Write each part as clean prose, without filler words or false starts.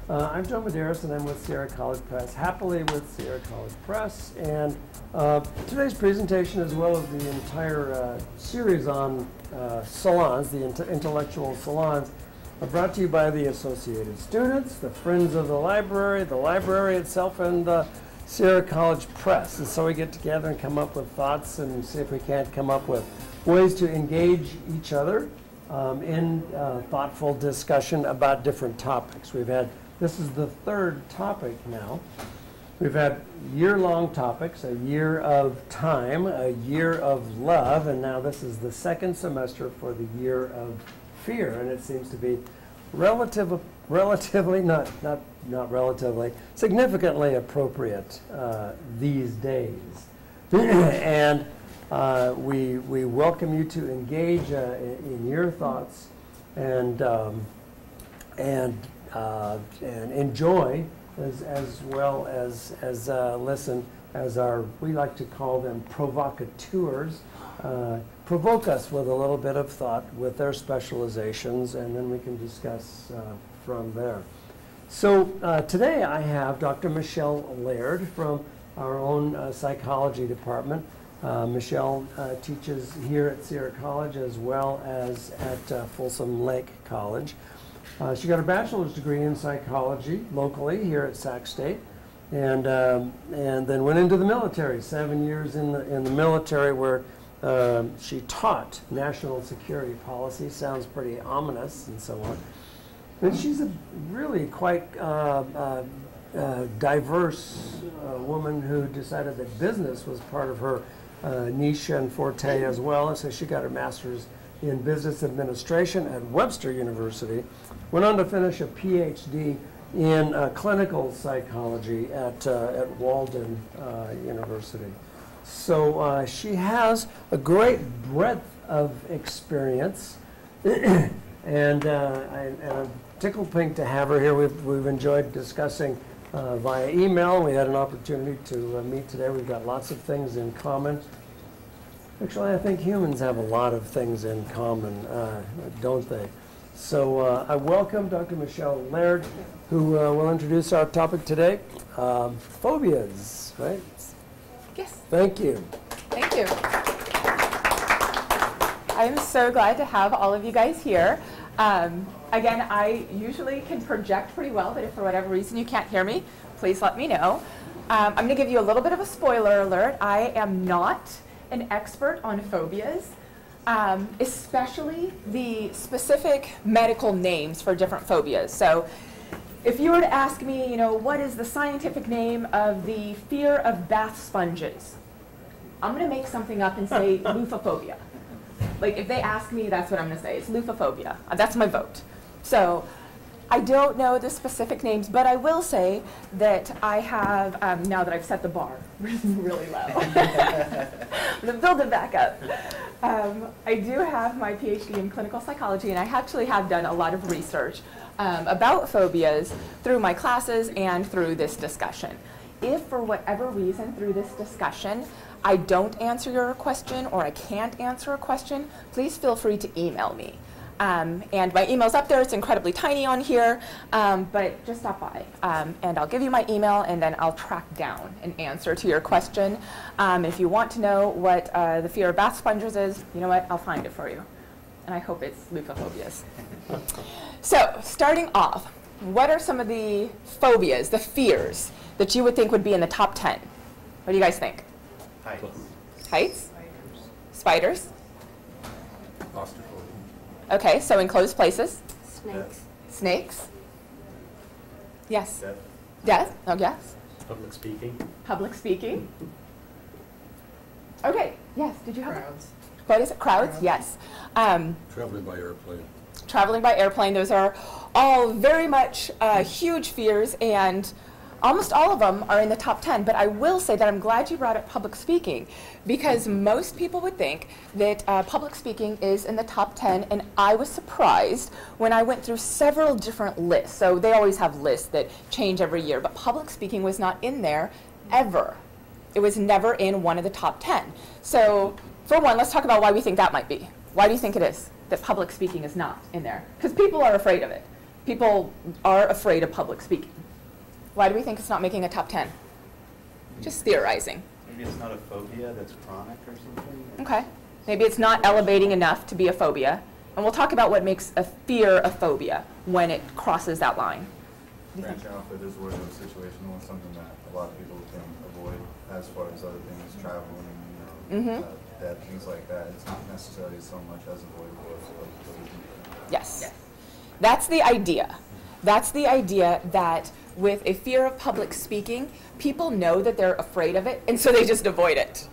I'm Joe Medeiros, and I'm with Sierra College Press, happily with Sierra College Press. And today's presentation, as well as the entire series on salons, the intellectual salons, are brought to you by the Associated Students, the Friends of the library itself, and the Sierra College Press. And so we get together and come up with thoughts and see if we can't come up with ways to engage each other in thoughtful discussion about different topics. This is the third topic now. We've had year-long topics, a year of time, a year of love, and now this is the second semester for the year of fear, and it seems to be significantly appropriate these days. And we welcome you to engage in your thoughts and enjoy as well as listen as we like to call them provocateurs, provoke us with a little bit of thought with their specializations, and then we can discuss from there. So today I have Dr. Michelle Laird from our own psychology department. Michelle teaches here at Sierra College as well as at Folsom Lake College. She got a bachelor's degree in psychology locally here at Sac State, and then went into the military. 7 years in the military, where she taught national security policy. Sounds pretty ominous and so on. But she's a really quite diverse woman who decided that business was part of her niche and forte as well. And so she got her master's in business administration at Webster University. Went on to finish a PhD in clinical psychology at Walden University. So she has a great breadth of experience, and I'm tickled pink to have her here. We've enjoyed discussing via email. We had an opportunity to meet today. We've got lots of things in common. Actually, I think humans have a lot of things in common, don't they? So I welcome Dr. Michelle Laird, who will introduce our topic today, phobias, right? Yes. Thank you. Thank you. I'm so glad to have all of you guys here. Again, I usually can project pretty well, but if for whatever reason you can't hear me, please let me know. I'm going to give you a little bit of a spoiler alert. I am not an expert on phobias, especially the specific medical names for different phobias. So if you were to ask me, what is the scientific name of the fear of bath sponges? I'm going to make something up and say loophophobia. Like, if they ask me, that's what I'm going to say. It's loophophobia. That's my vote. So I don't know the specific names, but I will say that I have, now that I've set the bar really low, I'm going to build it back up. I do have my PhD in clinical psychology, and I actually have done a lot of research about phobias through my classes and through this discussion. If for whatever reason through this discussion I don't answer your question or I can't answer a question, please feel free to email me. And my email's up there. It's incredibly tiny on here, but just stop by, and I'll give you my email, and then I'll track down an answer to your question. If you want to know what the fear of bath sponges is, you know what? I'll find it for you, and I hope it's loophophobia. So, starting off, what are some of the phobias, the fears, that you would think would be in the top 10? What do you guys think? Heights. Heights? Spiders? Claustrophobia. Okay, so enclosed places. Snakes. Snakes. Yes. Death. Death. Oh, yes. Public speaking. Public speaking. Okay. Yes. Did you have Crowds. What is it? Crowds. Yes. Traveling by airplane. Traveling by airplane. Those are all very much huge fears, and almost all of them are in the top 10, but I will say that I'm glad you brought up public speaking, because most people would think that public speaking is in the top 10, and I was surprised when I went through several different lists. So they always have lists that change every year, but public speaking was not in there ever. It was never in one of the top 10. So for one, let's talk about why we think that might be. Why do you think it is that public speaking is not in there? Because people are afraid of it. People are afraid of public speaking. Why do we think it's not making a top 10? Just theorizing. Maybe it's not a phobia that's chronic or something? Okay. Maybe it's not elevating enough to be a phobia. And we'll talk about what makes a fear a phobia when it crosses that line. Branching off it is where the situational is something that a lot of people can avoid as far as other things, traveling, that things like that. It's not necessarily so much as avoidable as what Yes. That's the idea. That's the idea that with a fear of public speaking, people know that they're afraid of it, and so they just avoid it.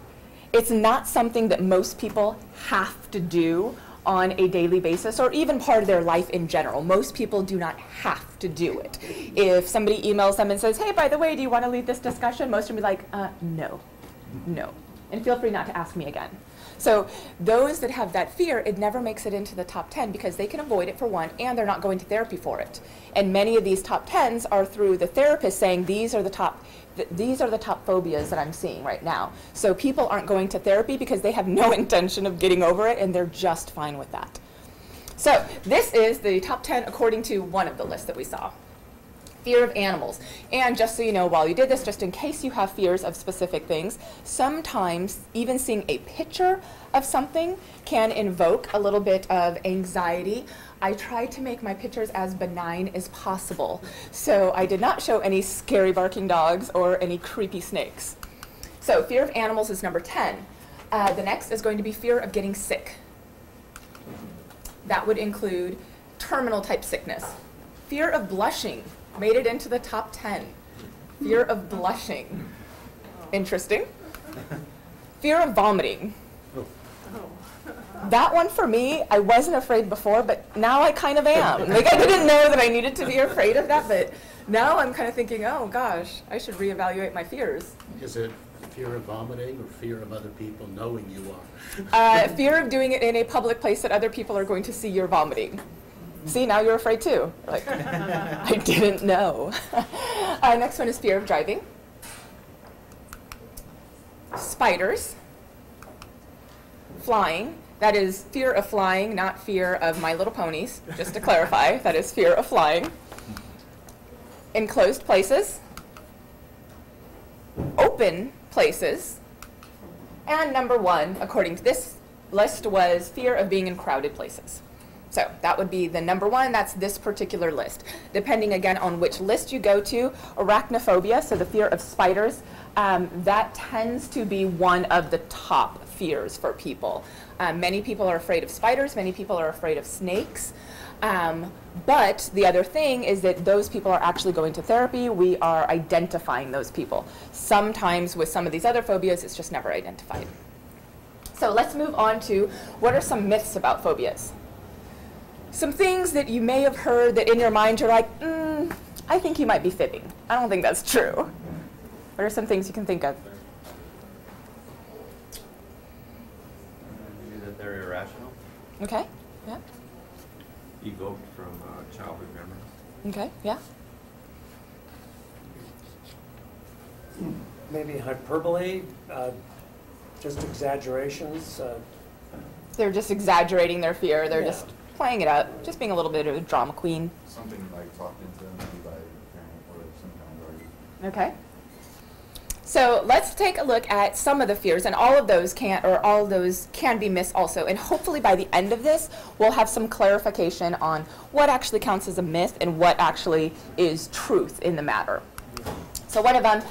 It's not something that most people have to do on a daily basis or even part of their life in general. Most people do not have to do it. If somebody emails them and says, hey, by the way, do you want to lead this discussion? Most of them will be like, no. And feel free not to ask me again. So those that have that fear, it never makes it into the top 10 because they can avoid it for one, and they're not going to therapy for it. And many of these top 10s are through the therapist saying these are the top phobias that I'm seeing right now. So people aren't going to therapy because they have no intention of getting over it, and they're just fine with that. So this is the top 10 according to one of the lists that we saw. Fear of animals. And just so you know, while you did this, just in case you have fears of specific things, sometimes even seeing a picture of something can invoke a little bit of anxiety. I tried to make my pictures as benign as possible, so I did not show any scary barking dogs or any creepy snakes. So fear of animals is number 10. The next is going to be fear of getting sick. That would include terminal type sickness. Fear of blushing made it into the top 10. Fear of blushing. Interesting. Fear of vomiting. That one for me, I wasn't afraid before, but now I kind of am. Like I didn't know that I needed to be afraid of that, but now I'm kind of thinking, oh gosh, I should reevaluate my fears. Is it fear of vomiting or fear of other people knowing you are? Fear of doing it in a public place that other people are going to see you're vomiting. See, now you're afraid too. Like, I didn't know. Next one is fear of driving. Spiders. Flying. That is fear of flying, not fear of My Little Ponies. Just to clarify, that is fear of flying. Enclosed places. Open places. And number 1, according to this list, was fear of being in crowded places. So that would be the number 1, that's this particular list. Depending again on which list you go to, arachnophobia, so the fear of spiders, that tends to be one of the top fears for people. Many people are afraid of spiders, many people are afraid of snakes. But the other thing is that those people are actually going to therapy. We are identifying those people. Sometimes with some of these other phobias, it's just never identified. So let's move on to what are some myths about phobias. Some things that you may have heard that in your mind you're like, I think you might be fibbing. I don't think that's true. What are some things you can think of? Maybe that they're irrational. Okay, yeah. Evoked from childhood memories. Okay, yeah. Maybe hyperbole, just exaggerations. They're just exaggerating their fear. They're Yeah. just playing it up, just being a little bit of a drama queen. Something like talked into maybe by a parent or some kind of guardian. Okay. So let's take a look at some of the fears, and all of those can be myths also. And hopefully by the end of this, we'll have some clarification on what actually counts as a myth and what actually is truth in the matter. So one of them,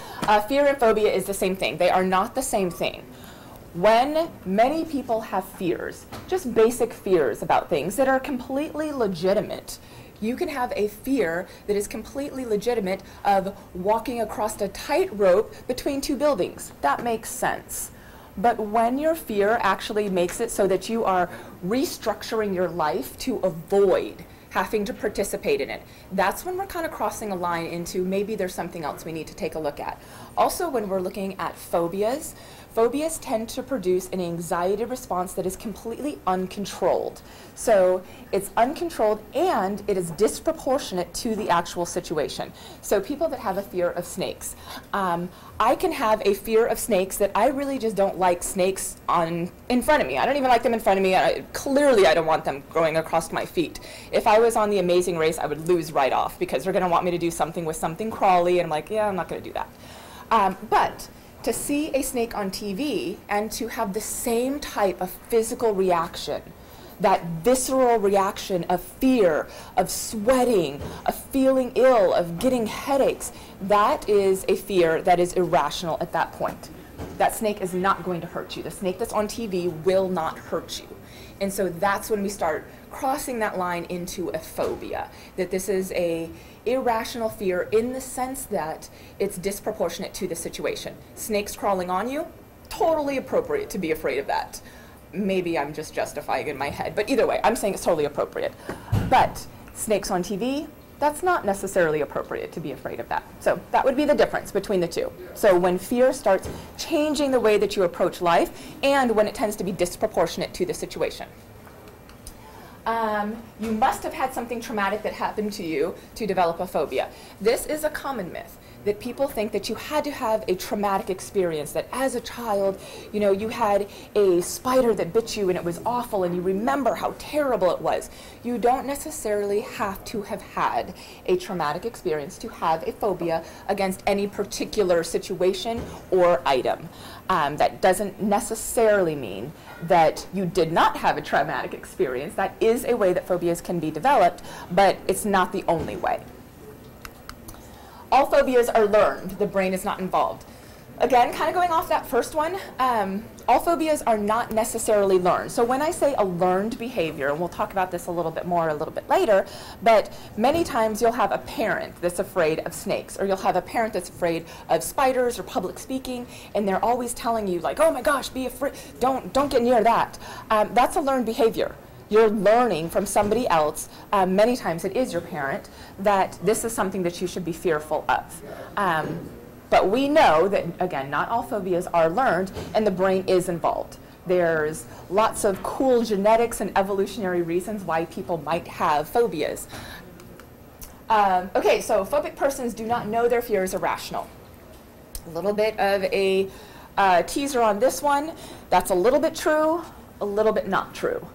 fear and phobia is the same thing. They are not the same thing. When many people have fears, just basic fears about things that are completely legitimate, you can have a fear that is completely legitimate of walking across a tightrope between 2 buildings. That makes sense. But when your fear actually makes it so that you are restructuring your life to avoid having to participate in it, that's when we're kind of crossing a line into maybe there's something else we need to take a look at. Also, when we're looking at phobias, Phobias tend to produce an anxiety response that is completely uncontrolled. So it's uncontrolled and it is disproportionate to the actual situation. So people that have a fear of snakes. I can have a fear of snakes that I really just don't like snakes in front of me. I don't even like them in front of me. Clearly I don't want them growing across my feet. If I was on The Amazing Race, I would lose right off because they're going to want me to do something with something crawly, and I'm like, yeah, I'm not going to do that. But to see a snake on TV and to have the same type of physical reaction, that visceral reaction of fear, of sweating, of feeling ill, of getting headaches, that is a fear that is irrational at that point. That snake is not going to hurt you. The snake that's on TV will not hurt you. And so that's when we start crossing that line into a phobia, that this is a irrational fear in the sense that it's disproportionate to the situation. Snakes crawling on you, totally appropriate to be afraid of that. Maybe I'm just justifying in my head, but either way, I'm saying it's totally appropriate. But snakes on TV, that's not necessarily appropriate to be afraid of that. So that would be the difference between the two. So when fear starts changing the way that you approach life and when it tends to be disproportionate to the situation. You must have had something traumatic that happened to you to develop a phobia. This is a common myth, that people think that you had to have a traumatic experience, that as a child, you know, you had a spider that bit you and it was awful and you remember how terrible it was. You don't necessarily have to have had a traumatic experience to have a phobia against any particular situation or item. That doesn't necessarily mean that you did not have a traumatic experience. That is a way that phobias can be developed, but it's not the only way. All phobias are learned. The brain is not involved. Again, kind of going off that first one, all phobias are not necessarily learned. So when I say a learned behavior, and we'll talk about this a little bit more a little bit later, but many times you'll have a parent that's afraid of snakes, or you'll have a parent that's afraid of spiders or public speaking, and they're always telling you like, oh my gosh, be afraid, don't get near that. That's a learned behavior. You're learning from somebody else, many times it is your parent, that this is something that you should be fearful of. But we know that, again, not all phobias are learned, and the brain is involved. There's lots of cool genetics and evolutionary reasons why people might have phobias. Okay, so phobic persons do not know their fear is irrational. A little bit of a teaser on this one. That's a little bit true, a little bit not true.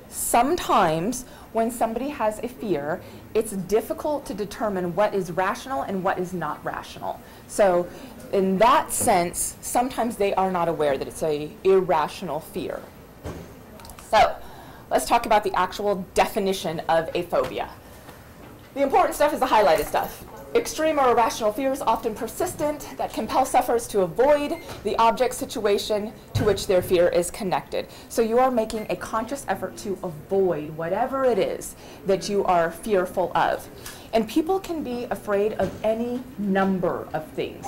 Sometimes when somebody has a fear, it's difficult to determine what is rational and what is not rational. So in that sense, sometimes they are not aware that it's an irrational fear. So let's talk about the actual definition of a phobia. The important stuff is the highlighted stuff. Extreme or irrational fears, often persistent, that compel sufferers to avoid the object situation to which their fear is connected. So you are making a conscious effort to avoid whatever it is that you are fearful of. And people can be afraid of any number of things.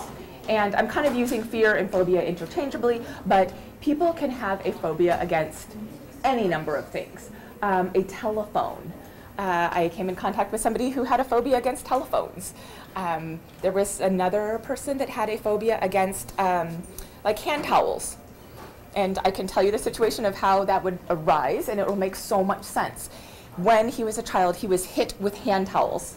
And I'm kind of using fear and phobia interchangeably, but people can have a phobia against any number of things. A telephone. I came in contact with somebody who had a phobia against telephones. There was another person that had a phobia against like hand towels. And I can tell you the situation of how that would arise, and it will make so much sense. When he was a child, he was hit with hand towels.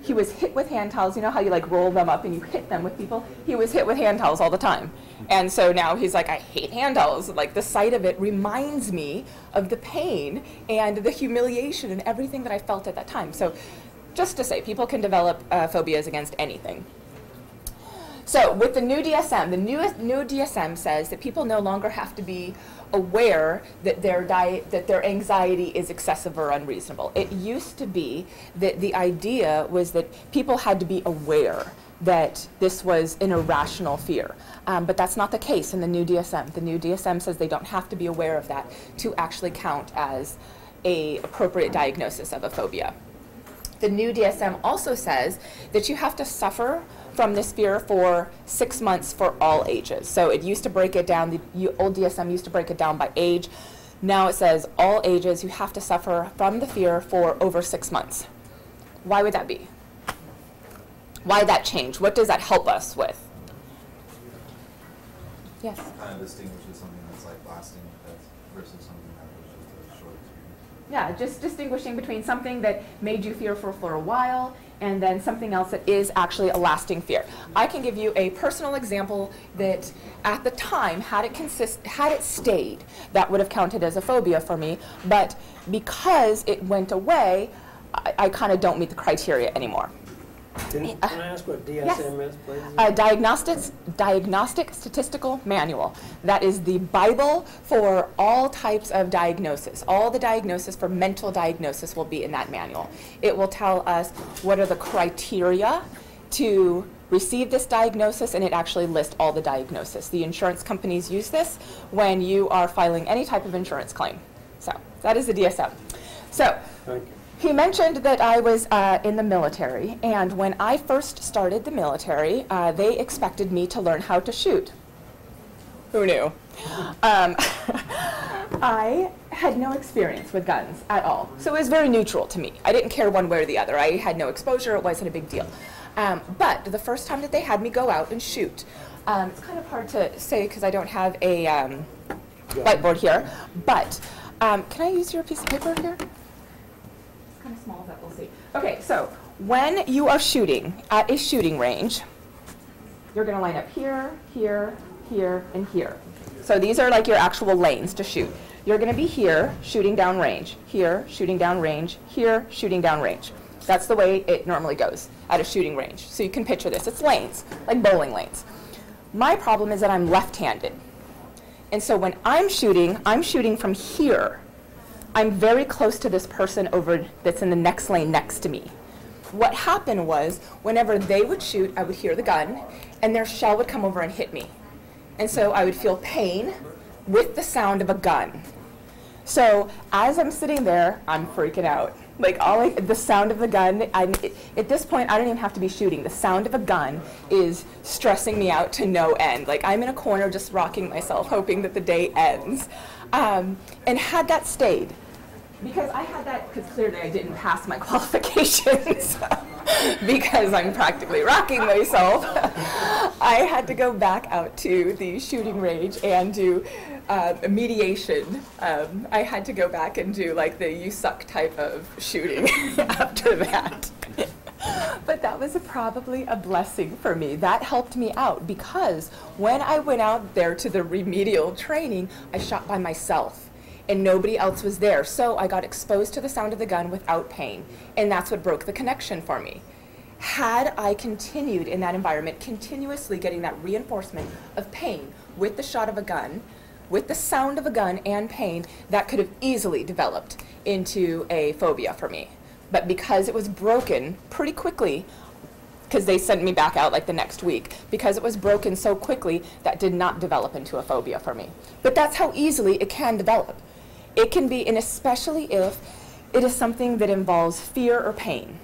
He was hit with hand towels. You know how you like roll them up and you hit them with people? He was hit with hand towels all the time. And so now he's like, I hate hand towels. Like the sight of it reminds me of the pain and the humiliation and everything that I felt at that time. So just to say, people can develop phobias against anything. So with the new DSM, the new DSM says that people no longer have to be aware that their anxiety is excessive or unreasonable. It used to be that the idea was that people had to be aware that this was an irrational fear. But that's not the case in the new DSM. The new DSM says they don't have to be aware of that to actually count as an appropriate diagnosis of a phobia. The new DSM also says that you have to suffer from this fear for 6 months for all ages. So it used to break it down, the old DSM used to break it down by age. Now it says all ages, you have to suffer from the fear for over 6 months. Why would that be? Why that change? What does that help us with? Yes. kind of distinguishes something that's like lasting versus something that was just a short experience. Yeah, just distinguishing between something that made you fearful for a while and then something else that is actually a lasting fear. I can give you a personal example that at the time, had it stayed, that would have counted as a phobia for me, but because it went away, I kind of don't meet the criteria anymore. Can I ask what DSM is, please? Diagnostic Statistical Manual. That is the Bible for all types of diagnosis. All the diagnosis for mental diagnosis will be in that manual. It will tell us what are the criteria to receive this diagnosis, and it actually lists all the diagnosis. The insurance companies use this when you are filing any type of insurance claim. So that is the DSM. So. Thank you. He mentioned that I was in the military, and when I first started the military, they expected me to learn how to shoot. Who knew? I had no experience with guns at all, so it was very neutral to me. I didn't care one way or the other. I had no exposure. It wasn't a big deal. But the first time that they had me go out and shoot, it's kind of hard to say because I don't have a whiteboard here, but can I use your piece of paper here? Kind of small, but we'll see. Okay, so when you are shooting at a shooting range, you're going to line up here, here, here, and here. So these are like your actual lanes to shoot. You're going to be here, shooting down range, here, shooting down range, here, shooting down range. That's the way it normally goes at a shooting range. So you can picture this. It's lanes, like bowling lanes. My problem is that I'm left-handed. And so when I'm shooting from here. I'm very close to this person over that's in the next lane next to me. What happened was, whenever they would shoot, I would hear the gun, and their shell would come over and hit me. And so I would feel pain with the sound of a gun. So as I'm sitting there, I'm freaking out. Like the sound of the gun, at this point, I don't even have to be shooting. The sound of a gun is stressing me out to no end. Like I'm in a corner just rocking myself, hoping that the day ends. And had that stayed, because I had that, because clearly I didn't pass my qualifications, because I'm practically rocking myself, I had to go back out to the shooting range and do mediation. I had to go back and do like the you suck type of shooting after that. But that was probably a blessing for me. That helped me out, because when I went out there to the remedial training, I shot by myself and nobody else was there. So I got exposed to the sound of the gun without pain, and that's what broke the connection for me. Had I continued in that environment, continuously getting that reinforcement of pain with the shot of a gun, with the sound of a gun and pain, that could have easily developed into a phobia for me. But because it was broken pretty quickly, because they sent me back out like the next week, because it was broken so quickly, that did not develop into a phobia for me. But that's how easily it can develop. It can be, and especially if it is something that involves fear or pain.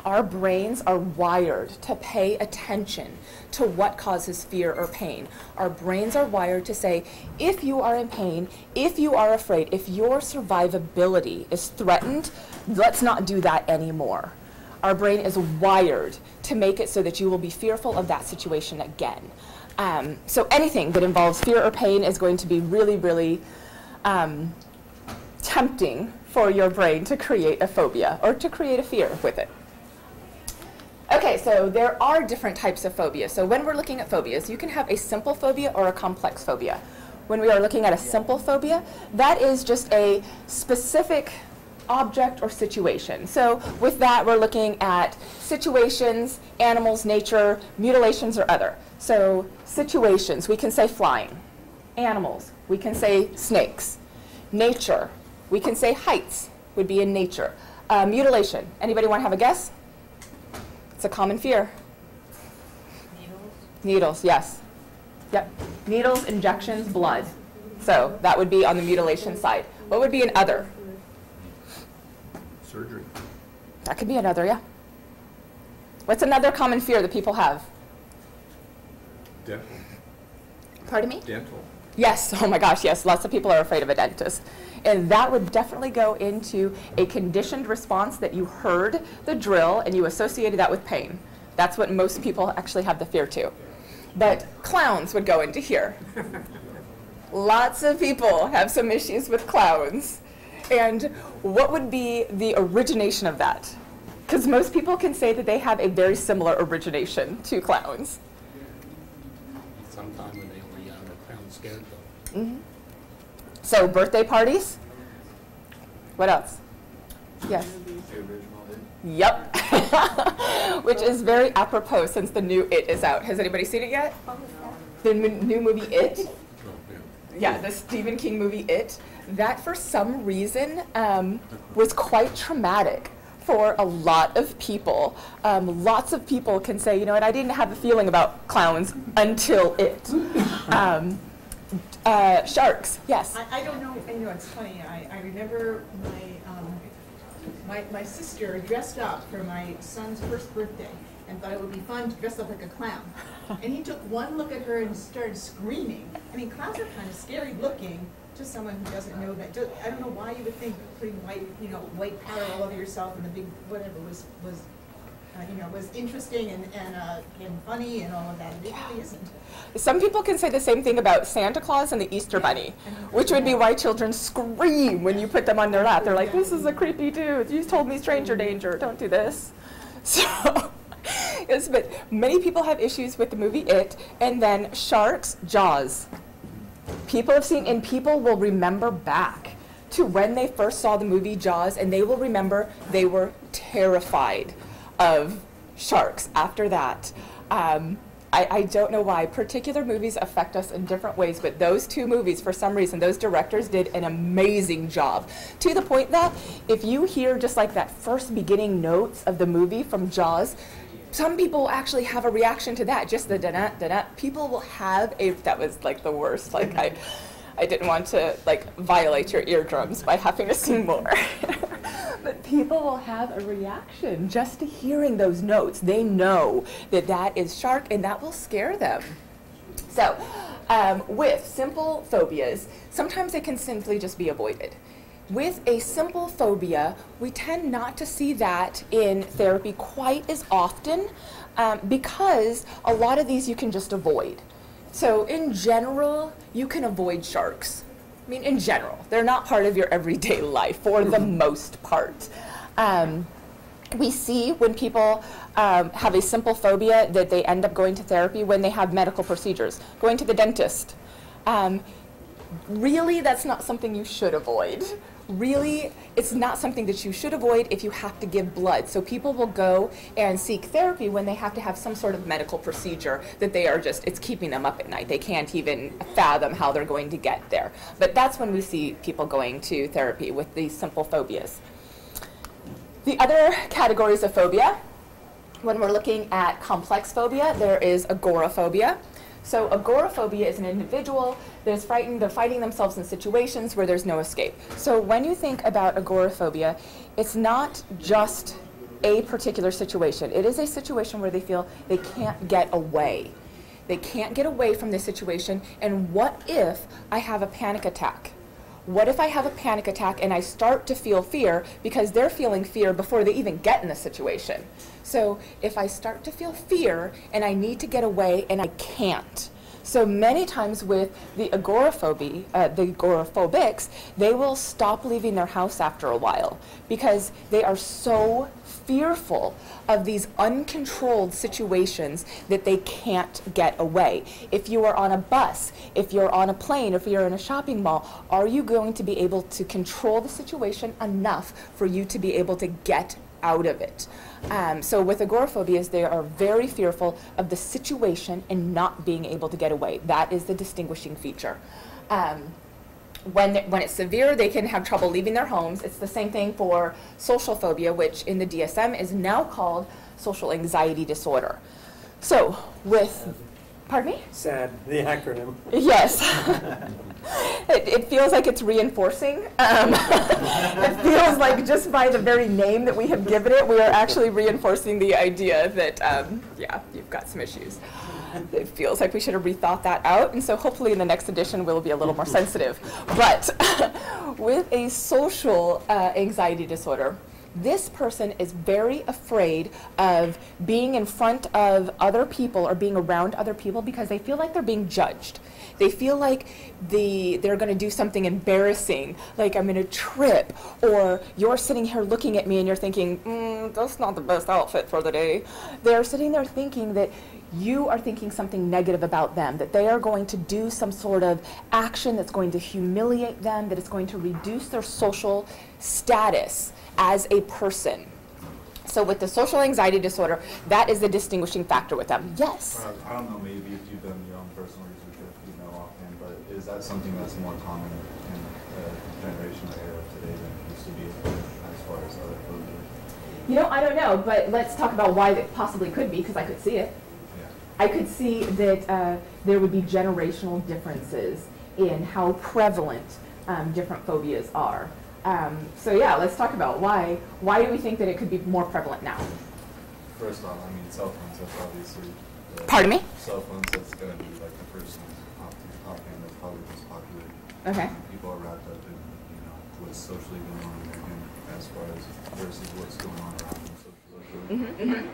Our brains are wired to pay attention to what causes fear or pain. Our brains are wired to say, if you are in pain, if you are afraid, if your survivability is threatened, let's not do that anymore. Our brain is wired to make it so that you will be fearful of that situation again. So anything that involves fear or pain is going to be really, really tempting for your brain to create a phobia or to create a fear with it. Okay, so there are different types of phobia. So when we're looking at phobias, you can have a simple phobia or a complex phobia. When we are looking at a simple phobia, that is just a specific object or situation. So with that, we're looking at situations, animals, nature, mutilations, or other. So situations, we can say flying. Animals, we can say snakes. Nature, we can say heights would be in nature. Mutilation, anybody want to have a guess? It's a common fear. Needles? Needles, yes. Yep. Needles, injections, blood. So that would be on the mutilation side. What would be an other? Surgery. That could be another, yeah. What's another common fear that people have? Dental. Pardon me? Dental. Yes, oh my gosh, yes. Lots of people are afraid of a dentist. And that would definitely go into a conditioned response that you heard the drill and you associated that with pain. That's what most people actually have the fear to. but clowns would go into here. Lots of people have some issues with clowns. And what would be the origination of that? Because most people can say that they have a very similar origination to clowns. Sometime when they were young, the clown scared them. So birthday parties? What else? Yes. The original It. Yep. Which is very apropos since the new It is out. Has anybody seen it yet? The new movie It? Oh, yeah. Yeah, the Stephen King movie It. That for some reason was quite traumatic for a lot of people. Lots of people can say, you know what, I didn't have a feeling about clowns until It. Sharks, yes. I don't know, and you know, it's funny, I remember my sister dressed up for my son's first birthday and thought it would be fun to dress up like a clown. And he took one look at her and started screaming. I mean, clowns are kind of scary looking to someone who doesn't know that. I don't know why you would think putting white powder all over yourself and the big whatever was interesting and funny and all of that. It really isn't. Some people can say the same thing about Santa Claus and the Easter Bunny, which would be why children scream when you put them on their lap. They're like, this is a creepy dude. You told me stranger danger. Don't do this. So, yes, but many people have issues with the movie It, and then sharks, Jaws. People have seen, and people will remember back to when they first saw the movie Jaws, and they will remember they were terrified of sharks after that. I don't know why. Particular movies affect us in different ways, but those two movies, for some reason, those directors did an amazing job. To the point that if you hear just like that first beginning notes of the movie from Jaws, some people actually have a reaction to that, just the da-da, da-da. People will have a, that was like the worst, like I didn't want to like violate your eardrums by having to sing more. But people will have a reaction just to hearing those notes. They know that that is shark and that will scare them. So with simple phobias, sometimes they can simply just be avoided. With a simple phobia, we tend not to see that in therapy quite as often because a lot of these you can just avoid. So in general, you can avoid sharks. I mean, in general, they're not part of your everyday life for the most part. We see when people have a simple phobia that they end up going to therapy when they have medical procedures, going to the dentist. Really, that's not something you should avoid. Really, it's not something that you should avoid if you have to give blood. So people will go and seek therapy when they have to have some sort of medical procedure that they are just, it's keeping them up at night. They can't even fathom how they're going to get there. But that's when we see people going to therapy with these simple phobias. The other categories of phobia, when we're looking at complex phobia, there is agoraphobia. So agoraphobia is an individual that is frightened of finding themselves in situations where there's no escape. So when you think about agoraphobia, it's not just a particular situation. It is a situation where they feel they can't get away. They can't get away from this situation, and what if I have a panic attack? What if I have a panic attack and I start to feel fear because they're feeling fear before they even get in the situation? So if I start to feel fear and I need to get away and I can't. So many times with the agoraphobics, they will stop leaving their house after a while because they are so fearful of these uncontrolled situations that they can't get away. If you are on a bus, if you're on a plane, if you're in a shopping mall, are you going to be able to control the situation enough for you to be able to get out of it? So with agoraphobias, they are very fearful of the situation and not being able to get away. That is the distinguishing feature. When it's severe, they can have trouble leaving their homes. It's the same thing for social phobia, which in the DSM is now called social anxiety disorder. So with, pardon me? SAD, the acronym. Yes. It feels like it's reinforcing. It feels like just by the very name that we have given it, we are actually reinforcing the idea that, yeah, you've got some issues. It feels like we should have rethought that out, and so hopefully in the next edition we'll be a little more sensitive. But with a social anxiety disorder, This person is very afraid of being in front of other people or being around other people because they feel like they're being judged. They feel like they're going to do something embarrassing, like I'm going to trip, or you're sitting here looking at me and you're thinking, that's not the best outfit for the day. They're sitting there thinking that you are thinking something negative about them, that they are going to do some sort of action that's going to humiliate them, that it's going to reduce their social status as a person. So with the social anxiety disorder, that is the distinguishing factor with them. Yes? I don't know, maybe if you've done your own personal research, if you know offhand, but is that something that's more common in the generation era today than it used to be as far as other phobias? You know, I don't know, but let's talk about why it possibly could be, because I could see it. Yeah. I could see that there would be generational differences in how prevalent different phobias are. So yeah, let's talk about why do we think that it could be more prevalent now? First off, I mean, cell phones, that's obviously... Pardon me? Cell phones, that's going to be like the first offhand that's probably most popular. Okay. People are wrapped up in, you know, what's socially going on in their hand as far as versus what's going on around them socially.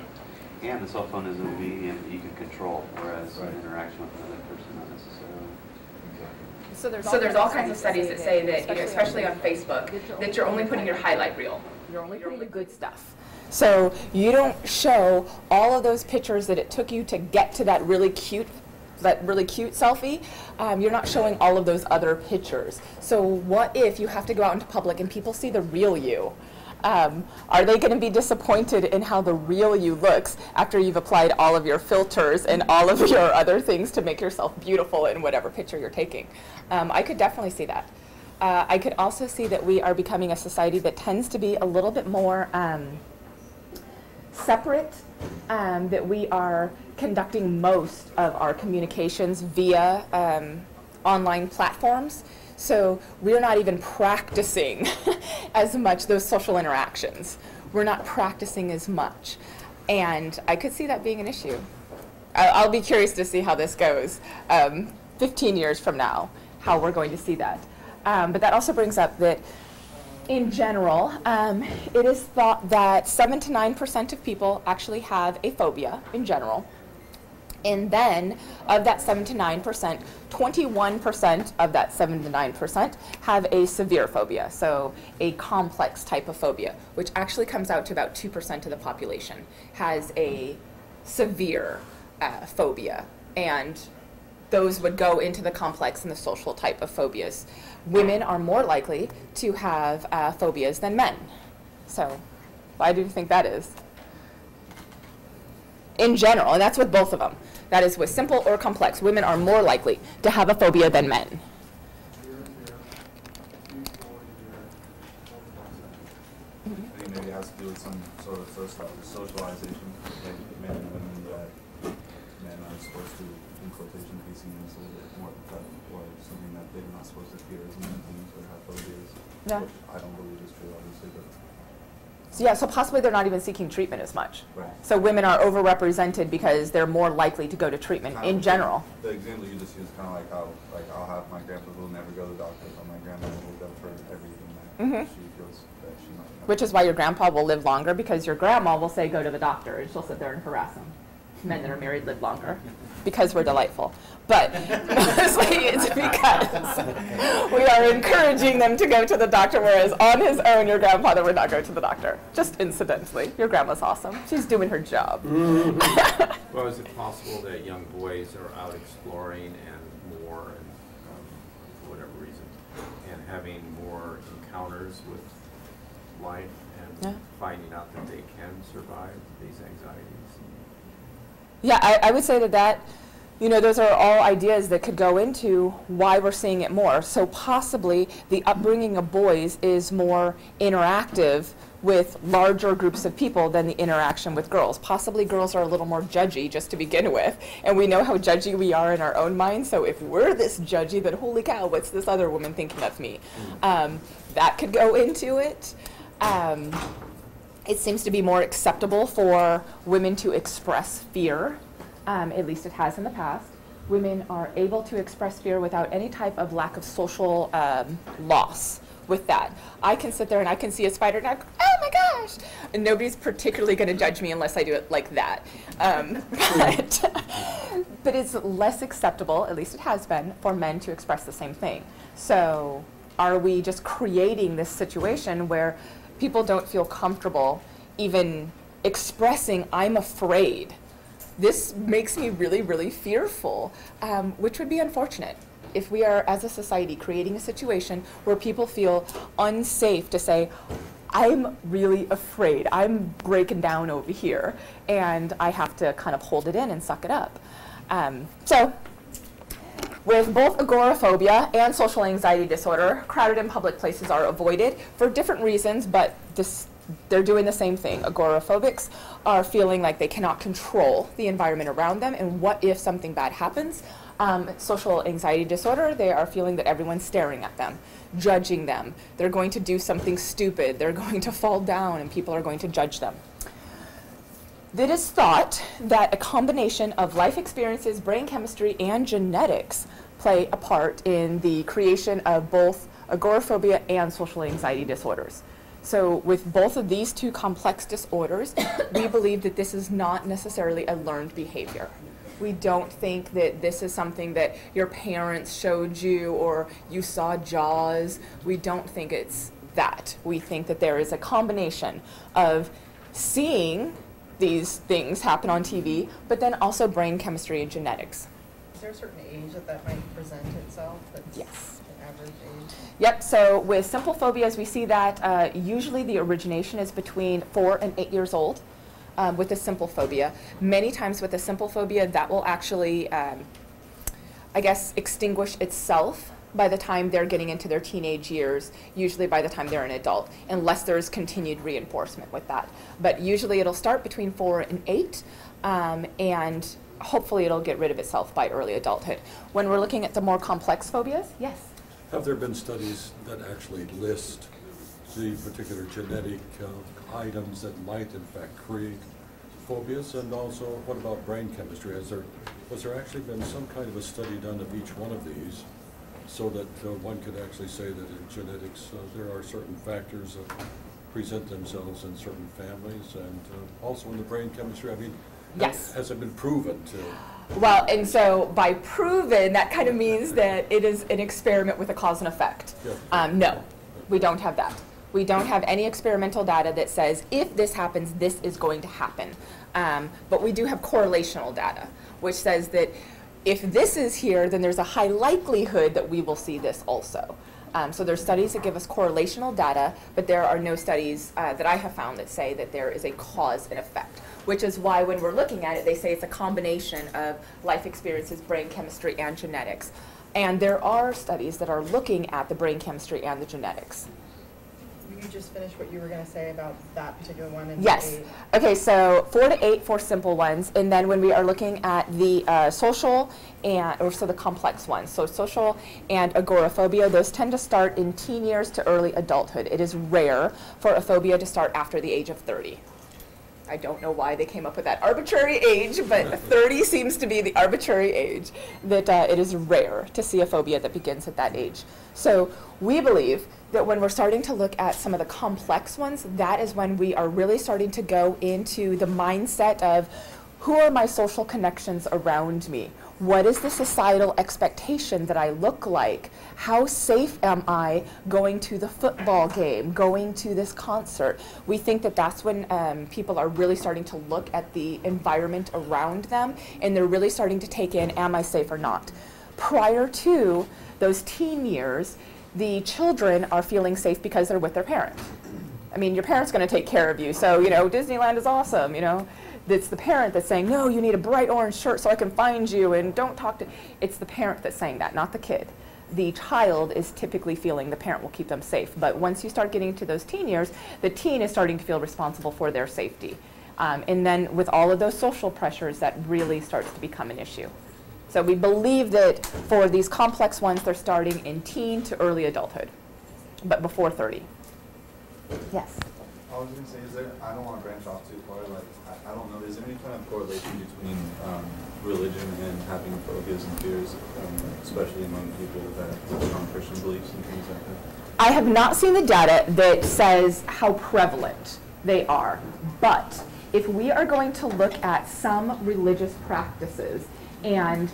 And the cell phone is a medium that you can control, whereas Right. an interaction with another person not necessarily. So there's all kinds of studies that say that, you know, especially on Facebook, that you're only putting your highlight reel. You're only putting the good stuff. So you don't show all of those pictures that it took you to get to that really cute selfie. You're not showing all of those other pictures. So what if you have to go out into public and people see the real you? Are they going to be disappointed in how the real you looks after you've applied all of your filters and all of your other things to make yourself beautiful in whatever picture you're taking? I could definitely see that. I could also see that we are becoming a society that tends to be a little bit more separate, that we are conducting most of our communications via online platforms. So we're not even practicing as much those social interactions. We're not practicing as much. And I could see that being an issue. I'll be curious to see how this goes 15 years from now, how we're going to see that. But that also brings up that in general, it is thought that 7 to 9% of people actually have a phobia in general. And then of that 7 to 9%, 21% of that 7 to 9% have a severe phobia, so a complex type of phobia, which actually comes out to about 2% of the population has a severe phobia. And those would go into the complex and the social type of phobias. Women are more likely to have phobias than men. So why do you think that is? In general, and that's with both of them. That is with simple or complex. Women are more likely to have a phobia than men. I think maybe it has to do with some sort of socialization, like men and women, that men are supposed to, in quotation, be seen as a little bit more tough, or something that they're not supposed to fear as many things or have phobias, Yeah. which I don't believe is true, obviously, but So yeah, so possibly they're not even seeking treatment as much. right. So women are overrepresented because they're more likely to go to treatment in general. The example you just used is kind of like how, like, I'll have my grandpa who will never go to the doctor, but my grandma will go for everything that she feels that she might have. Which is why your grandpa will live longer, because your grandma will say go to the doctor, and she'll sit there and harass him. Men that are married live longer because we're delightful. But mostly it's because we are encouraging them to go to the doctor, whereas on his own, your grandfather would not go to the doctor. Just incidentally. Your grandma's awesome. She's doing her job. Well, is it possible that young boys are out exploring and more, and for whatever reason, and having more encounters with life and finding out that they can survive these anxieties? Yeah, I would say that, you know, those are all ideas that could go into why we're seeing it more. So possibly the upbringing of boys is more interactive with larger groups of people than the interaction with girls. Possibly girls are a little more judgy just to begin with, and we know how judgy we are in our own minds, so if we're this judgy, then holy cow, what's this other woman thinking of me? That could go into it. It seems to be more acceptable for women to express fear, at least it has in the past. Women are able to express fear without any type of lack of social loss with that. I can sit there and I can see a spider and I go, oh my gosh! And nobody's particularly going to judge me unless I do it like that. But it's less acceptable, at least it has been, for men to express the same thing. So are we just creating this situation where people don't feel comfortable even expressing, I'm afraid? This makes me really, really fearful, which would be unfortunate if we are, as a society, creating a situation where people feel unsafe to say, I'm really afraid, I'm breaking down over here, and I have to kind of hold it in and suck it up. So, with both agoraphobia and social anxiety disorder, crowded and public places are avoided for different reasons, but they're doing the same thing. Agoraphobics are feeling like they cannot control the environment around them, and what if something bad happens? Social anxiety disorder, they are feeling that everyone's staring at them, judging them. They're going to do something stupid. They're going to fall down, and people are going to judge them. It is thought that a combination of life experiences, brain chemistry, and genetics play a part in the creation of both agoraphobia and social anxiety disorders. So with both of these two complex disorders, we believe that this is not necessarily a learned behavior. We don't think that this is something that your parents showed you or you saw Jaws. We don't think it's that. We think that there is a combination of seeing these things happen on TV, but then also brain chemistry and genetics. Is there a certain age that might present itself? That's Yes. an average age? Yep, so with simple phobias, we see that usually the origination is between 4 and 8 years old with a simple phobia. Many times with a simple phobia, that will actually, I guess, extinguish itself by the time they're getting into their teenage years, usually by the time they're an adult, unless there's continued reinforcement with that. But usually it'll start between 4 and 8, and hopefully it'll get rid of itself by early adulthood. When we're looking at the more complex phobias, yes? Have there been studies that actually list the particular genetic items that might in fact create phobias? And also, what about brain chemistry? Has there actually been some kind of a study done of each one of these so that one could actually say that in genetics there are certain factors that present themselves in certain families, and also in the brain chemistry? I mean, Yes. has it been proven to? Well, and so by proven, that kind of means that it is an experiment with a cause and effect. Yeah. No, we don't have that. We don't have any experimental data that says if this happens, this is going to happen. But we do have correlational data, which says that if this is here, then there's a high likelihood that we will see this also. So there's studies that give us correlational data, but there are no studies that I have found that say that there is a cause and effect, which is why when we're looking at it, they say it's a combination of life experiences, brain chemistry, and genetics. And there are studies that are looking at the brain chemistry and the genetics. Will you just finish what you were going to say about that particular one? And Yes. Okay, so 4 to 8 for simple ones, and then when we are looking at the social and, or so the complex ones, so social and agoraphobia, those tend to start in teen years to early adulthood. It is rare for a phobia to start after the age of 30. I don't know why they came up with that arbitrary age, but 30 seems to be the arbitrary age that it is rare to see a phobia that begins at that age. So we believe that when we're starting to look at some of the complex ones, that is when we are really starting to go into the mindset of who are my social connections around me? What is the societal expectation that I look like? How safe am I going to the football game, going to this concert? We think that that's when people are really starting to look at the environment around them, and they're really starting to take in, am I safe or not? Prior to those teen years, the children are feeling safe because they're with their parent. I mean, your parent's going to take care of you, so, you know, Disneyland is awesome, you know. It's the parent that's saying, no, you need a bright orange shirt so I can find you, and don't talk to... It's the parent that's saying that, not the kid. The child is typically feeling the parent will keep them safe. But once you start getting to those teen years, the teen is starting to feel responsible for their safety. And then with all of those social pressures, that really starts to become an issue. So we believe that for these complex ones, they're starting in teen to early adulthood, but before 30. Yes? I was going to say, is there, I don't want to branch off too far, like, I don't know, is there any kind of correlation between religion and having phobias and fears, especially among people that have strong Christian beliefs and things like that? I have not seen the data that says how prevalent they are, but if we are going to look at some religious practices, and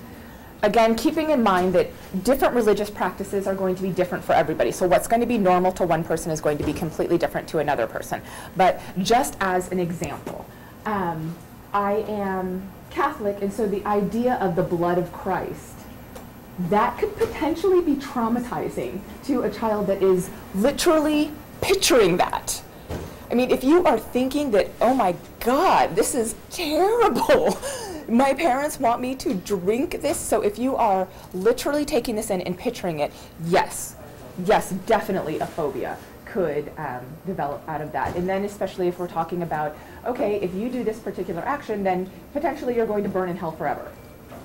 again, keeping in mind that different religious practices are going to be different for everybody. So what's going to be normal to one person is going to be completely different to another person. But just as an example, I am Catholic, and so the idea of the blood of Christ, that could potentially be traumatizing to a child that is literally picturing that. I mean, if you are thinking that, oh my God, this is terrible. My parents want me to drink this. So if you are literally taking this in and picturing it, yes, definitely a phobia could develop out of that. And then especially if we're talking about, okay, if you do this particular action, then potentially you're going to burn in hell forever.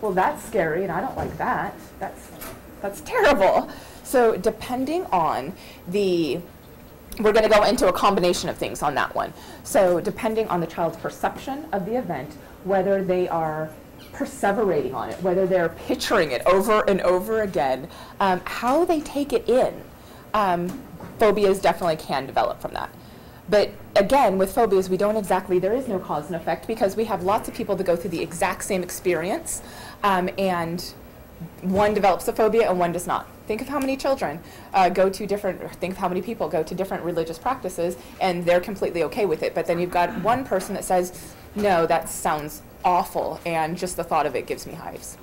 Well, that's scary, and I don't like that. That's terrible. So depending on we're going to go into a combination of things on that one. So depending on the child's perception of the event, whether they are perseverating on it, whether they're picturing it over and over again, how they take it in, phobias definitely can develop from that. But again, with phobias, there is no cause and effect, because we have lots of people that go through the exact same experience, and one develops a phobia and one does not. Think of how many children think of how many people go to different religious practices and they're completely okay with it. But then you've got one person that says, no, that sounds awful, and just the thought of it gives me hives.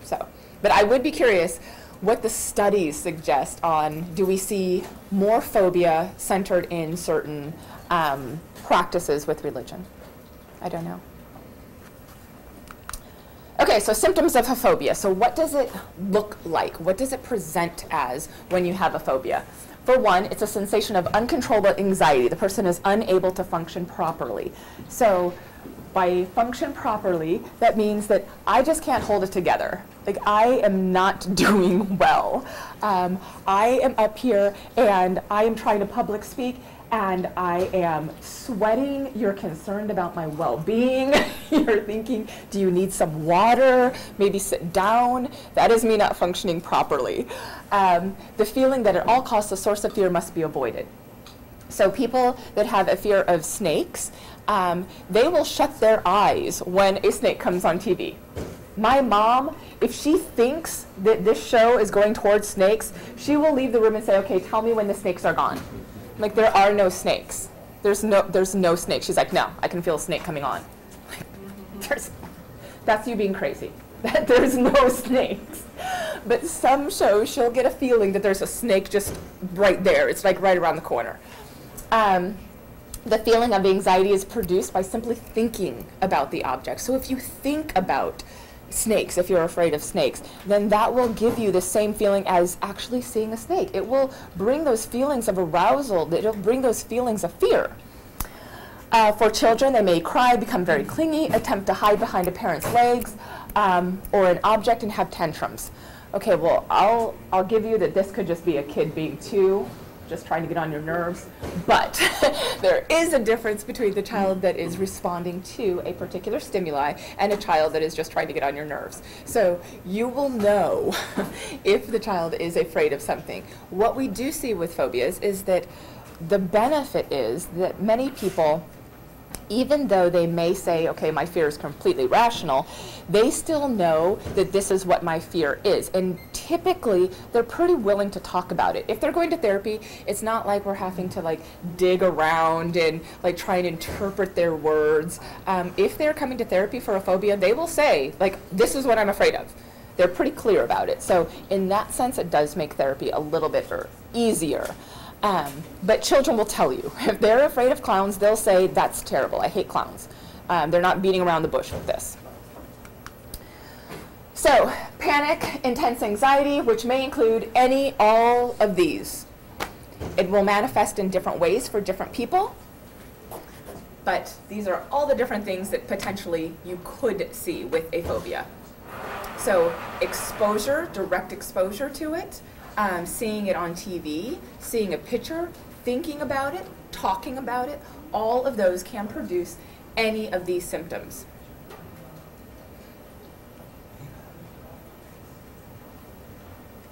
So, but I would be curious what the studies suggest on, do we see more phobia centered in certain practices with religion? I don't know. Okay, so symptoms of a phobia. So what does it look like? What does it present as when you have a phobia? For one, it's a sensation of uncontrollable anxiety. The person is unable to function properly. So by function properly, that means that I just can't hold it together. Like, I am not doing well. I am up here and I am trying to public speak, and I am sweating. You're concerned about my well-being. You're thinking, do you need some water? Maybe sit down. That is me not functioning properly. The feeling that at all costs the source of fear must be avoided. So people that have a fear of snakes, they will shut their eyes when a snake comes on TV. My mom, if she thinks that this show is going towards snakes, she will leave the room and say, okay, tell me when the snakes are gone. Like, there are no snakes. There's no snake. She's like, no, I can feel a snake coming on. That's you being crazy. That there's no snakes. But some shows, she'll get a feeling that there's a snake just right there. It's like right around the corner. The feeling of anxiety is produced by simply thinking about the object. So if you think about snakes, if you're afraid of snakes, then that will give you the same feeling as actually seeing a snake. It will bring those feelings of arousal. It'll bring those feelings of fear. For children, they may cry, become very clingy, attempt to hide behind a parent's legs or an object, and have tantrums. Okay, well, I'll give you that this could just be a kid being just trying to get on your nerves, but there is a difference between the child that is responding to a particular stimuli and a child that is just trying to get on your nerves. So you will know if the child is afraid of something. What we do see with phobias is that the benefit is that many people, even though they may say, okay, my fear is completely rational, they still know that this is what my fear is. And typically, they're pretty willing to talk about it. If they're going to therapy, it's not like we're having to like dig around and like try and interpret their words. If they're coming to therapy for a phobia, they will say, like, this is what I'm afraid of. They're pretty clear about it. So in that sense, it does make therapy a little bit easier. But children will tell you, if they're afraid of clowns, they'll say, that's terrible, I hate clowns. They're not beating around the bush with this. So, panic, intense anxiety, which may include all of these. It will manifest in different ways for different people, but these are all the different things that potentially you could see with a phobia. So, exposure, direct exposure to it, seeing it on TV, seeing a picture, thinking about it, talking about it, all of those can produce any of these symptoms.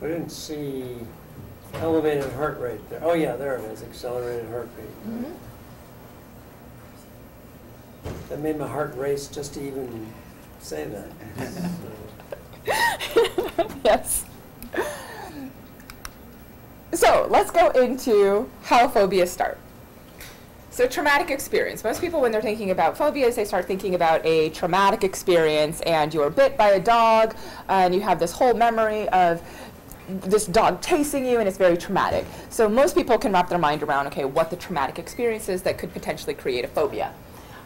We didn't see Elevated heart rate there. Oh yeah, there it is, accelerated heartbeat. That made my heart race just to even say that. Yes. So let's go into how phobias start. So traumatic experience. Most people, when they're thinking about phobias, they start thinking about a traumatic experience, and you're bit by a dog, and you have this whole memory of this dog chasing you, and it's very traumatic. So most people can wrap their mind around, okay, what the traumatic experience is that could potentially create a phobia.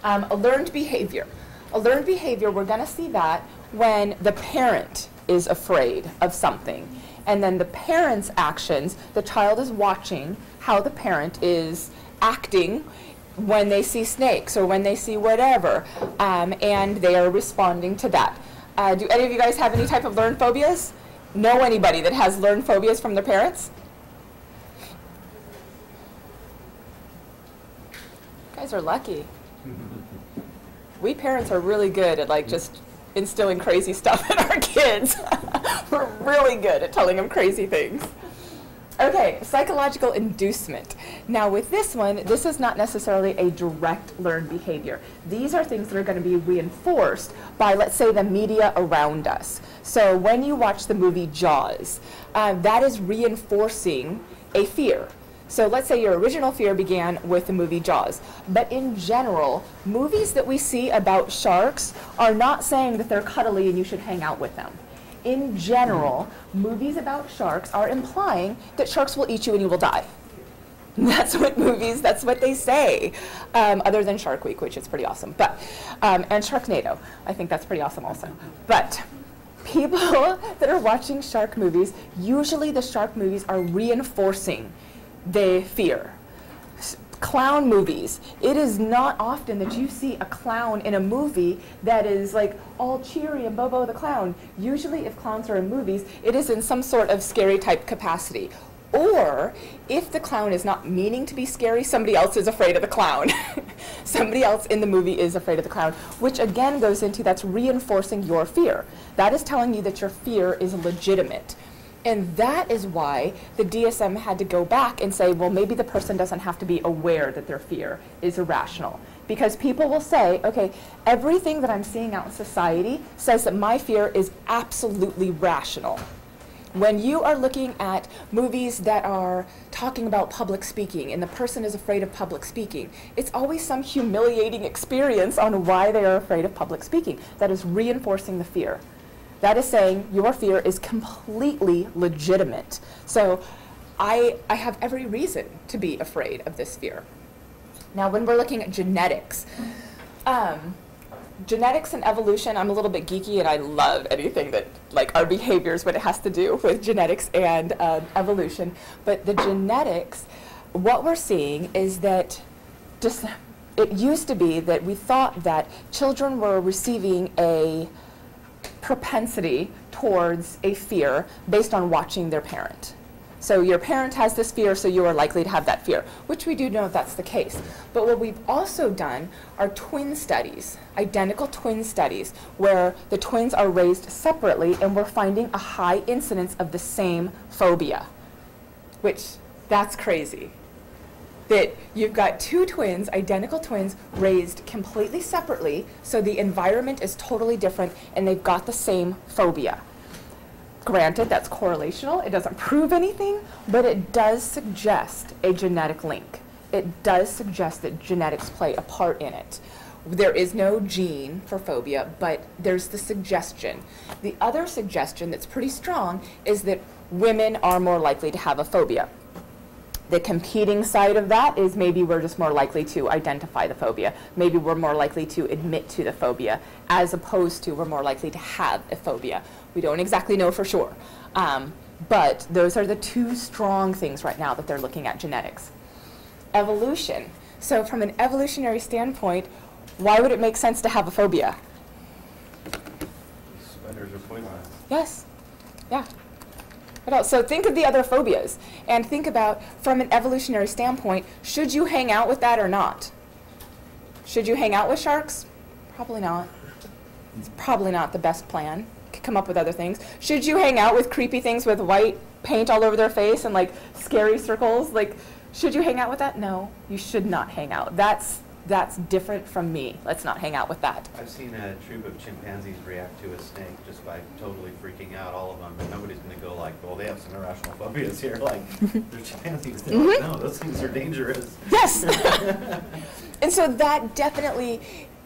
A learned behavior. A learned behavior, we're going to see that when the parent is afraid of something. And then the parent's actions, the child is watching how the parent is acting when they see snakes or when they see whatever, and they are responding to that. Do any of you guys have any type of learned phobias? Know anybody that has learned phobias from their parents? You guys are lucky. We parents are really good at like just instilling crazy stuff in our kids. We're really good at telling them crazy things. Okay, psychological inducement. Now with this one, this is not necessarily a direct learned behavior. These are things that are going to be reinforced by, let's say, the media around us. So when you watch the movie Jaws, that is reinforcing a fear. So let's say your original fear began with the movie Jaws. But in general, movies that we see about sharks are not saying that they're cuddly and you should hang out with them. In general, movies about sharks are implying that sharks will eat you and you will die. That's what movies, that's what they say, other than Shark Week, which is pretty awesome. But and Sharknado, I think that's pretty awesome also. But people that are watching shark movies, usually the shark movies are reinforcing the fear. Clown movies. It is not often that you see a clown in a movie that is like all cheery and Bobo the clown. Usually if clowns are in movies, it is in some sort of scary type capacity. Or if the clown is not meaning to be scary, somebody else is afraid of the clown. Somebody else in the movie is afraid of the clown, which again goes into, that's reinforcing your fear. That is telling you that your fear is legitimate. And that is why the DSM had to go back and say, well, maybe the person doesn't have to be aware that their fear is irrational. Because people will say, okay, everything that I'm seeing out in society says that my fear is absolutely rational. When you are looking at movies that are talking about public speaking and the person is afraid of public speaking, it's always some humiliating experience on why they are afraid of public speaking. That is reinforcing the fear. That is saying your fear is completely legitimate. So I have every reason to be afraid of this fear. Now, when we're looking at genetics, genetics and evolution, I'm a little bit geeky and I love anything that, like our behaviors when it has to do with genetics and evolution. But the genetics, what we're seeing is that just, it used to be that we thought that children were receiving a propensity towards a fear based on watching their parent. So your parent has this fear, so you are likely to have that fear, which we do know that's the case. But what we've also done are twin studies, identical twin studies, where the twins are raised separately and we're finding a high incidence of the same phobia, which that's crazy. That you've got two twins, identical twins, raised completely separately, so the environment is totally different and they've got the same phobia. Granted, that's correlational. It doesn't prove anything, but it does suggest a genetic link. It does suggest that genetics play a part in it. There is no gene for phobia, but there's the suggestion. The other suggestion that's pretty strong is that women are more likely to have a phobia. The competing side of that is maybe we're just more likely to identify the phobia. Maybe we're more likely to admit to the phobia, as opposed to we're more likely to have a phobia. We don't exactly know for sure. But those are the two strong things right now that they're looking at genetics. Evolution. So from an evolutionary standpoint, why would it make sense to have a phobia? Spiders are poisonous. Yes. Yeah. What else? So think of the other phobias and think about, from an evolutionary standpoint, should you hang out with that or not? Should you hang out with sharks? Probably not. It's probably not the best plan. Could come up with other things. Should you hang out with creepy things with white paint all over their face and like scary circles. Like, should you hang out with that? No, you should not hang out. That's different from me. Let's not hang out with that. I've seen a troop of chimpanzees react to a snake just by totally freaking out, all of them, and nobody's going to go like, well, they have some irrational phobias here. Like, they're chimpanzees. They're like, no, those things are dangerous. Yes. And so that definitely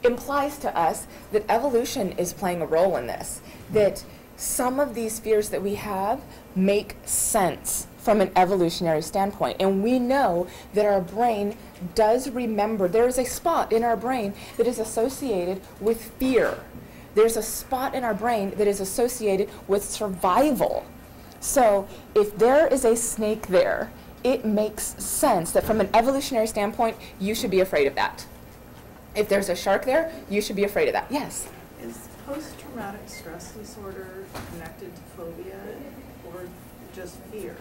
implies to us that evolution is playing a role in this, that some of these fears that we have make sense from an evolutionary standpoint. And we know that our brain does remember. There is a spot in our brain that is associated with fear. There's a spot in our brain that is associated with survival. So if there is a snake there, it makes sense that from an evolutionary standpoint, you should be afraid of that. If there's a shark there, you should be afraid of that. Yes? Is post-traumatic stress disorder connected to phobia or just fear?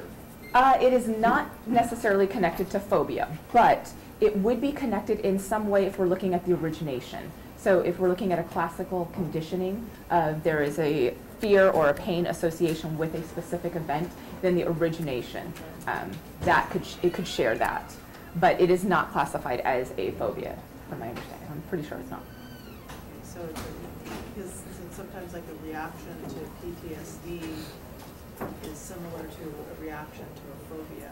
It is not necessarily connected to phobia, but it would be connected in some way if we're looking at the origination. So if we're looking at a classical conditioning, there is a fear or a pain association with a specific event, then the origination, it could share that. But it is not classified as a phobia, from my understanding. I'm pretty sure it's not. So because sometimes like a reaction to PTSD is similar to a reaction to a phobia.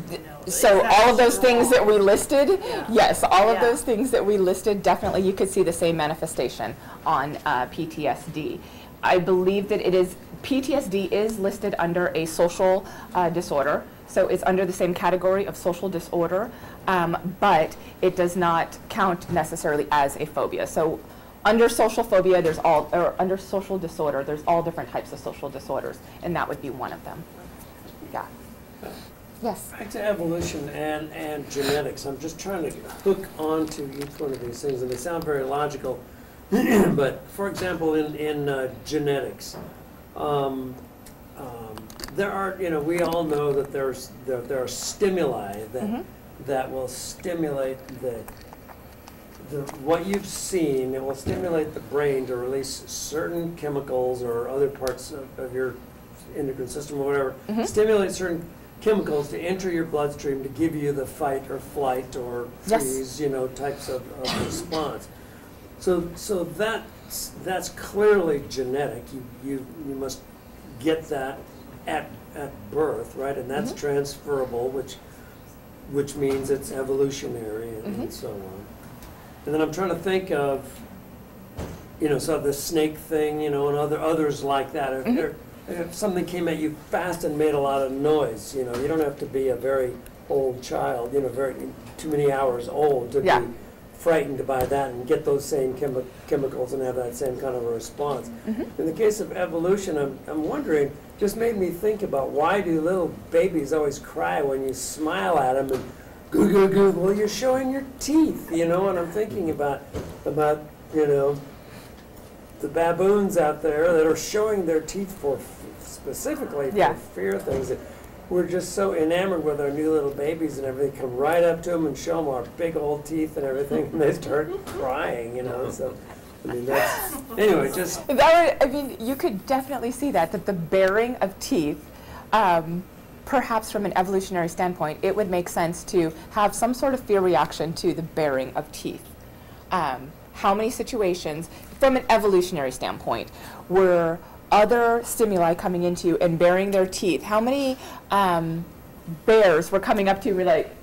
You know, So all of those things that we listed, Yeah. yes, all of Yeah. those things that we listed, definitely you could see the same manifestation on PTSD. I believe that PTSD is listed under a social disorder, so it's under the same category of social disorder, but it does not count necessarily as a phobia. So under social phobia, under social disorder, there's all different types of social disorders, and that would be one of them. Yeah. Yes. Back to evolution and genetics. I'm just trying to hook onto each one of these things, and they sound very logical. But for example, in genetics, there are, we all know that there are stimuli that will stimulate what you've seen. It will stimulate the brain to release certain chemicals or other parts of your endocrine system or whatever. Stimulate certain chemicals to enter your bloodstream to give you the fight or flight or freeze, types of response. So that's clearly genetic. You must get that at birth, right? And that's transferable, which means it's evolutionary and so on. And then I'm trying to think of, so the snake thing, and others like that. If something came at you fast and made a lot of noise, you don't have to be a very old child, too many hours old to be frightened by that and get those same chemicals and have that same kind of a response. In the case of evolution, I'm wondering, just made me think about why do little babies always cry when you smile at them and goo goo goo? Well, you're showing your teeth, and I'm thinking about the baboons out there that are showing their teeth specifically for fear things. We're just so enamored with our new little babies and everything. Come right up to them and show them our big old teeth and everything, and they start crying, So, that's anyway. Just you could definitely see that the bearing of teeth. Perhaps from an evolutionary standpoint, it would make sense to have some sort of fear reaction to the bearing of teeth. How many situations, from an evolutionary standpoint, were other stimuli coming into you and bearing their teeth? How many bears were coming up to you and were like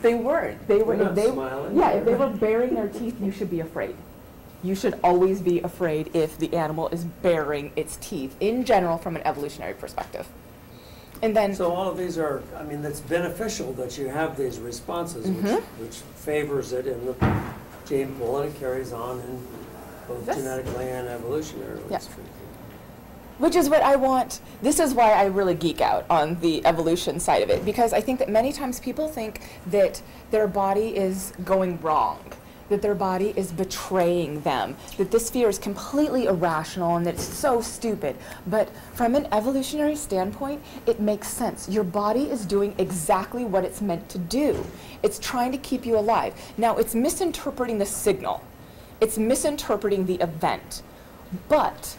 they weren't. They were smiling. Yeah, if they were bearing their teeth, you should be afraid. You should always be afraid if the animal is bearing its teeth, in general, from an evolutionary perspective. And then, so all of these are, that's beneficial that you have these responses, which favors it in the gene pool, and it carries on in both genetically and evolutionarily. Yes. Which is what I want. This is why I really geek out on the evolution side of it, because I think that many times people think that their body is going wrong, that their body is betraying them, that this fear is completely irrational and that it's so stupid. But from an evolutionary standpoint, it makes sense. Your body is doing exactly what it's meant to do. It's trying to keep you alive. Now, it's misinterpreting the signal. It's misinterpreting the event. But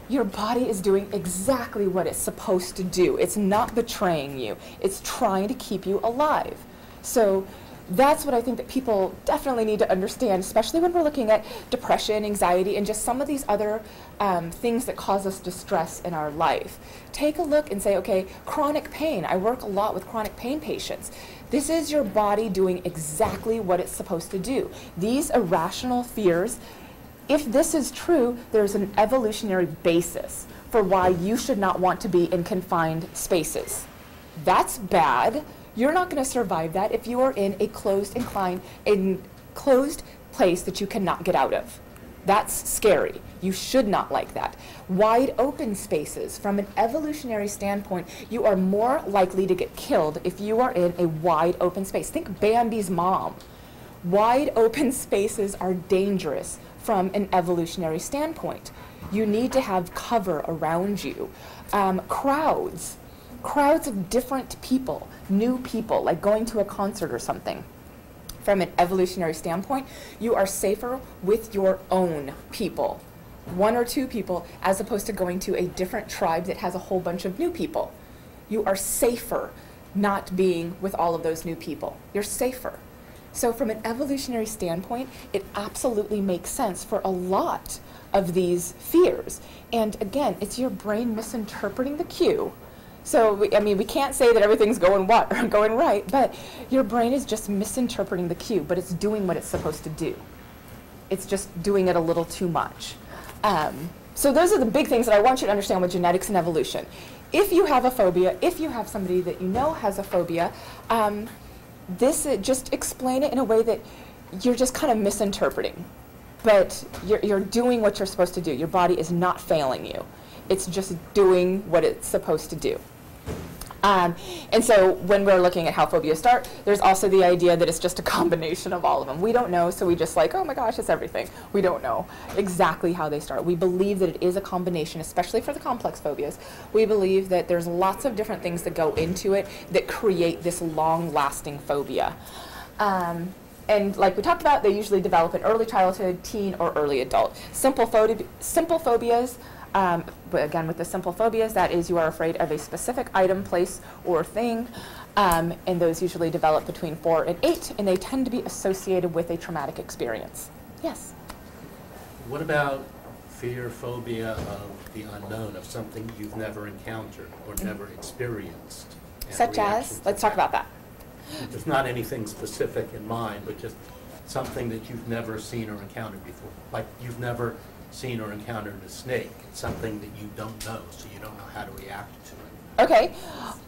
your body is doing exactly what it's supposed to do. It's not betraying you. It's trying to keep you alive. So that's what I think that people definitely need to understand, especially when we're looking at depression, anxiety, and just some of these other things that cause us distress in our life. Take a look and say, okay, chronic pain. I work a lot with chronic pain patients. This is your body doing exactly what it's supposed to do. These irrational fears, if this is true, there's an evolutionary basis for why you should not want to be in confined spaces. That's bad. You're not going to survive that if you are in a closed place that you cannot get out of. That's scary. You should not like that. Wide open spaces, from an evolutionary standpoint, you are more likely to get killed if you are in a wide open space. Think Bambi's mom. Wide open spaces are dangerous from an evolutionary standpoint. You need to have cover around you. Crowds of different people, new people, like going to a concert or something. From an evolutionary standpoint, you are safer with your own people, 1 or 2 people, as opposed to going to a different tribe that has a whole bunch of new people. You are safer not being with all of those new people. You're safer. So from an evolutionary standpoint, it absolutely makes sense for a lot of these fears. And again, it's your brain misinterpreting the cue. So, we can't say that everything's going right, but your brain is just misinterpreting the cue, but it's doing what it's supposed to do. It's just doing it a little too much. So those are the big things that I want you to understand with genetics and evolution. If you have a phobia, if you have somebody that you know has a phobia, just explain it in a way that you're just kind of misinterpreting. But you're doing what you're supposed to do. Your body is not failing you. It's just doing what it's supposed to do. And so when we're looking at how phobias start, there's also the idea that it's just a combination of all of them. We don't know, so we just like, oh my gosh, it's everything. We don't know exactly how they start. We believe that it is a combination, especially for the complex phobias. We believe that there's lots of different things that go into it that create this long-lasting phobia. And like we talked about, they usually develop in early childhood, teen, or early adult. Simple phobias, but again, with the simple phobias, that is you are afraid of a specific item, place, or thing, and those usually develop between 4 and 8, and they tend to be associated with a traumatic experience. Yes? What about fear, phobia of the unknown, of something you've never encountered or never experienced? Such as? Let's talk about that. There's not anything specific in mind, but just something that you've never seen or encountered before. Like you've never seen or encountered a snake. It's something that you don't know, so you don't know how to react to it. Okay,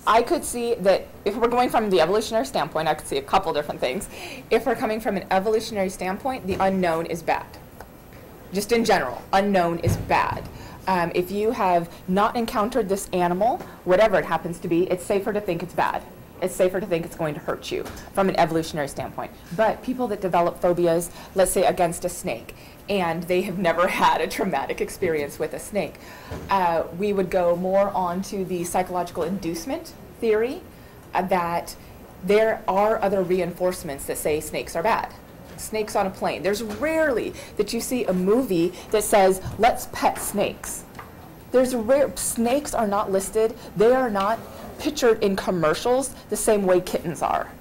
I could see that if we're going from the evolutionary standpoint, I could see a couple different things. If we're coming from an evolutionary standpoint, the unknown is bad. Just in general, unknown is bad. If you have not encountered this animal, whatever it happens to be, it's safer to think it's bad. It's safer to think it's going to hurt you from an evolutionary standpoint. But people that develop phobias, let's say against a snake, and they have never had a traumatic experience with a snake, we would go more on to the psychological inducement theory that there are other reinforcements that say snakes are bad. Snakes on a plane. There's rarely that you see a movie that says, let's pet snakes. Snakes are not listed. They are not pictured in commercials the same way kittens are.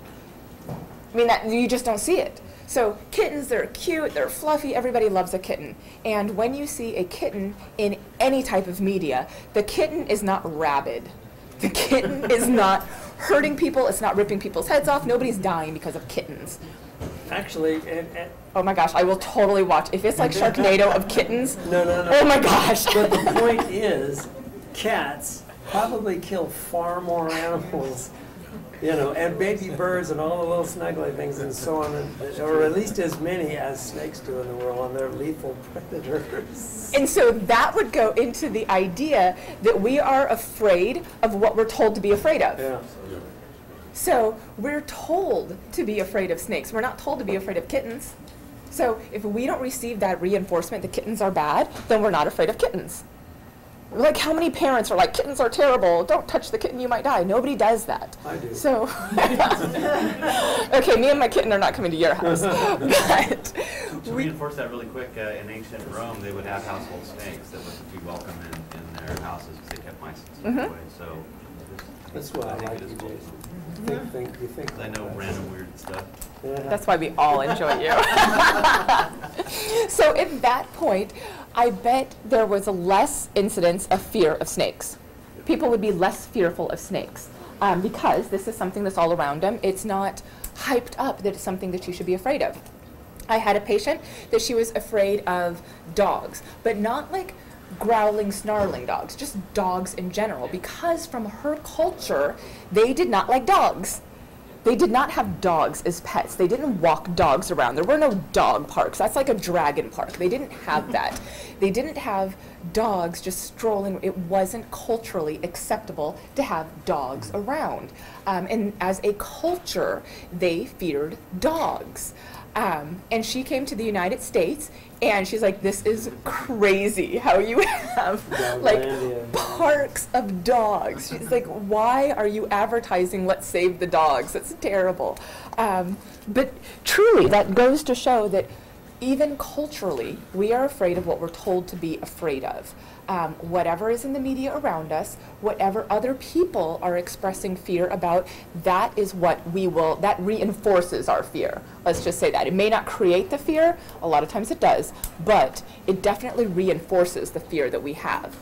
I mean, you just don't see it. So kittens, they're cute, they're fluffy, everybody loves a kitten. And when you see a kitten in any type of media, the kitten is not rabid. The kitten is not hurting people, it's not ripping people's heads off, nobody's dying because of kittens. Actually, oh my gosh, I will totally watch. If it's like Sharknado of kittens, no. Oh my gosh. But the point is, cats probably kill far more animals, and baby birds and all the little snuggly things and so on, or at least as many as snakes do in the world, and they're lethal predators. And so that would go into the idea that we are afraid of what we're told to be afraid of. Yeah. So we're told to be afraid of snakes. We're not told to be afraid of kittens. So if we don't receive that reinforcement that kittens are bad, then we're not afraid of kittens. Like, how many parents are like, kittens are terrible, don't touch the kitten, you might die. Nobody does that. I do. So, okay, me and my kitten are not coming to your house. But To reinforce that really quick, in ancient Rome, they would have household snakes that would be welcome in their houses because they kept mice and stuff away. So That's why I think like it is you, cool. Jason. You think. I know random weird stuff. that's why we all enjoy you. So at that point, I bet there was a less incidence of fear of snakes. People would be less fearful of snakes because this is something that's all around them. It's not hyped up that it's something that you should be afraid of. I had a patient that she was afraid of dogs, but not like growling, snarling dogs, just dogs in general, because from her culture, they did not like dogs. They did not have dogs as pets. They didn't walk dogs around. There were no dog parks. That's like a dragon park. They didn't have that. They didn't have dogs just strolling. It wasn't culturally acceptable to have dogs around. And as a culture, they feared dogs. And she came to the United States, and she's like, this is crazy how you have like parks of dogs. She's like, why are you advertising let's save the dogs? That's terrible. But truly, that goes to show that even culturally, we are afraid of what we're told to be afraid of. Whatever is in the media around us, whatever other people are expressing fear about, that is what that reinforces our fear. Let's just say that. It may not create the fear, a lot of times it does, but it definitely reinforces the fear that we have.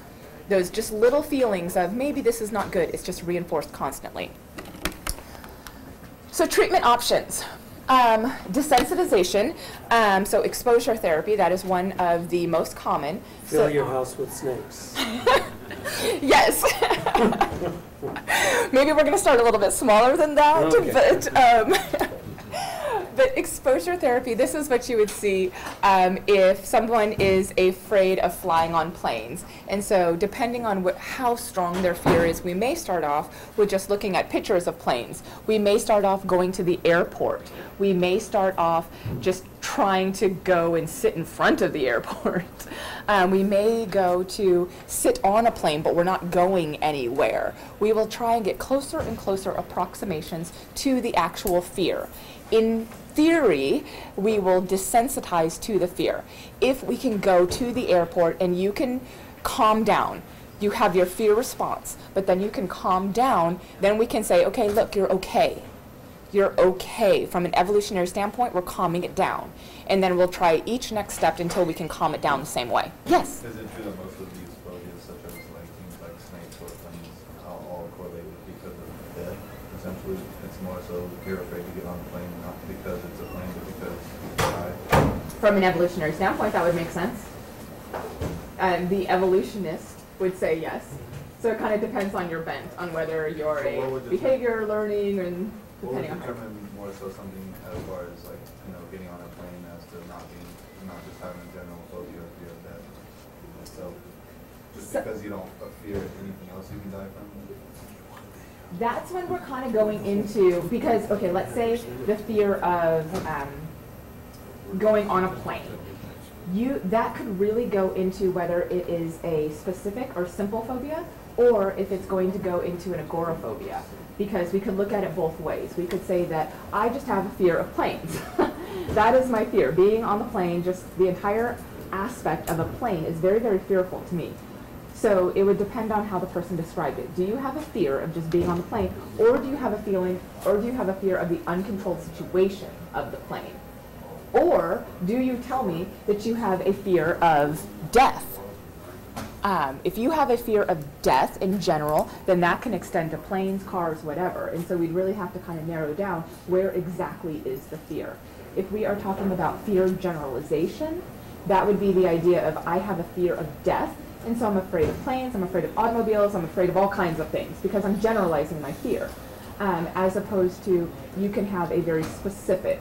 Those just little feelings of maybe this is not good, it's just reinforced constantly. So treatment options. Desensitization, so exposure therapy, that is one of the most common. Fill your house with snakes. Yes. Maybe we're going to start a little bit smaller than that, okay. But exposure therapy, this is what you would see if someone is afraid of flying on planes. And so depending on how strong their fear is, we may start off with just looking at pictures of planes. We may start off going to the airport. We may start off just trying to go and sit in front of the airport. We may go to sit on a plane, but we're not going anywhere. We will try and get closer and closer approximations to the actual fear. In theory, we will desensitize to the fear. If we can go to the airport and you can calm down, you have your fear response, but then you can calm down, then we can say, okay, look, you're okay. You're okay. From an evolutionary standpoint, we're calming it down. And then we'll try each next step until we can calm it down the same way. Yes? Is it true that most of these phobias, such as like things like snakes or planes, are all correlated because of death? Essentially, it's more so you're afraid to get on the plane, not because it's a plane, but because people die. From an evolutionary standpoint, that would make sense. The evolutionist would say yes. So it kind of depends on your bent, on whether you're a behavior learning and What would depending on. determine more so something as far as like, getting on a plane as to not just having a general phobia or fear of death? So, just because you don't fear anything else you can die from? That's when we're kind of going into, because, okay, let's say the fear of going on a plane. That could really go into whether it is a specific or simple phobia, or if it's going to go into an agoraphobia. Because we could look at it both ways. We could say that I just have a fear of planes. That is my fear. Being on the plane, just the entire aspect of a plane is very, very fearful to me. So it would depend on how the person described it. Do you have a fear of just being on the plane, or do you have a feeling, or do you have a fear of the uncontrolled situation of the plane? Or do you tell me that you have a fear of death? If you have a fear of death in general, then that can extend to planes, cars, whatever. And so we'd really have to kind of narrow down where exactly is the fear. If we are talking about fear generalization, that would be the idea of I have a fear of death, and so I'm afraid of planes, I'm afraid of automobiles, I'm afraid of all kinds of things because I'm generalizing my fear. As opposed to you can have a very specific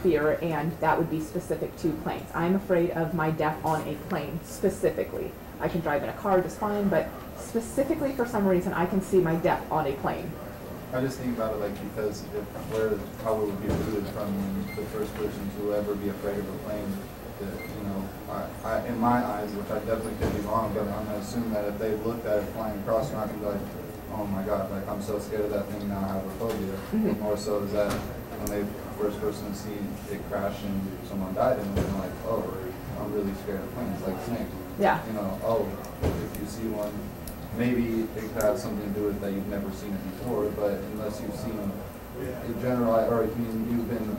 fear, and that would be specific to planes. I'm afraid of my death on a plane specifically. I can drive in a car just fine, but specifically for some reason I can see my death on a plane. I just think about it like because how it would be rooted from the first person to ever be afraid of a plane that, you know, in my eyes, which I definitely could be wrong, but I'm gonna assume that if they looked at it flying across, they're not gonna be like, oh my God, like I'm so scared of that thing now, I have a phobia. But more so is that when they first person see it crash and someone died, and they're like, oh, I'm really scared of planes, like snakes. Yeah. You know, oh, if you see one, maybe it could have something to do with that you've never seen it before, but unless you've seen in general, or I mean, you've been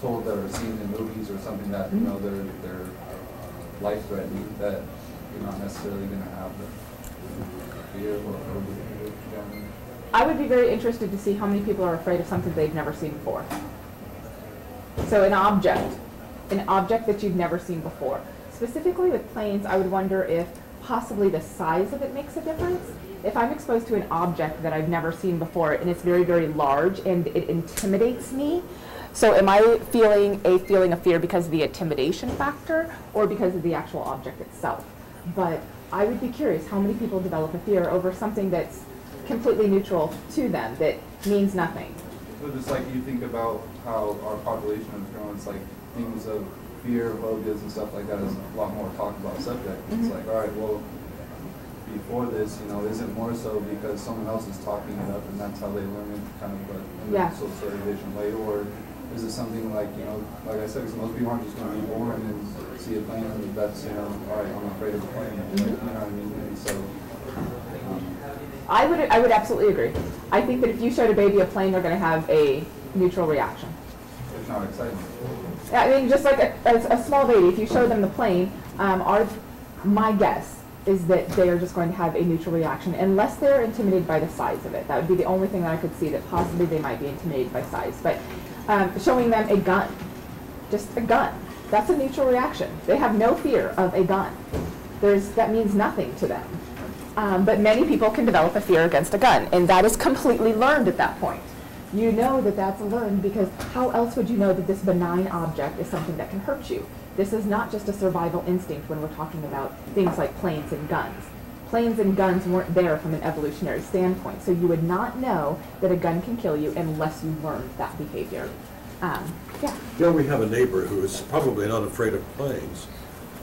told that or seen in movies or something that, you know, they're life-threatening, that you're not necessarily going to have the fear or generally. I would be very interested to see how many people are afraid of something they've never seen before. So an object that you've never seen before. Specifically with planes, I would wonder if possibly the size of it makes a difference. If I'm exposed to an object that I've never seen before and it's very, very large and it intimidates me, so am I feeling a feeling of fear because of the intimidation factor or because of the actual object itself? But I would be curious how many people develop a fear over something that's completely neutral to them, that means nothing. But it's like you think about how our population has grown, it's like things of fear, phobias and stuff like that is a lot more talked about subject. It's like, all right, well, before this, you know, is it more so because someone else is talking it up and that's how they learn it kind of in a socialization way, or is it something like, you know, like I said, because most people aren't just going to be born and see a plane and that's, you know, all right, I'm afraid of a plane. Like, you know what I mean? And so, I would absolutely agree. I think that if you showed a baby a plane, they're going to have a neutral reaction. it's not exciting. Yeah, I mean, just like a small baby, if you show them the plane, my guess is that they are just going to have a neutral reaction, unless they're intimidated by the size of it. That would be the only thing that I could see that possibly they might be intimidated by size. But showing them a gun, just a gun, that's a neutral reaction. They have no fear of a gun. That means nothing to them. But many people can develop a fear against a gun, and that is completely learned at that point. You know that that's learned because how else would you know that this benign object is something that can hurt you? This is not just a survival instinct when we're talking about things like planes and guns. Planes and guns weren't there from an evolutionary standpoint, so you would not know that a gun can kill you unless you learned that behavior. Yeah. Yeah, we have a neighbor who is probably not afraid of planes,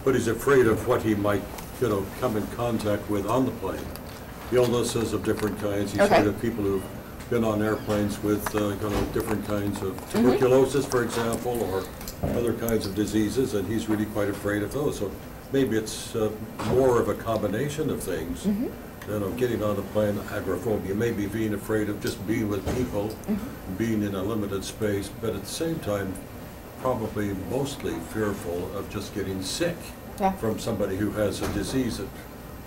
but he's afraid of what he might, you know, come in contact with on the plane. Illnesses of different kinds. He's heard of people who've been on airplanes with, you know, different kinds of tuberculosis, for example, or other kinds of diseases, and he's really quite afraid of those. So maybe it's more of a combination of things. You know, getting on a plane, agoraphobia, maybe being afraid of just being with people, being in a limited space, but at the same time, probably mostly fearful of just getting sick from somebody who has a disease that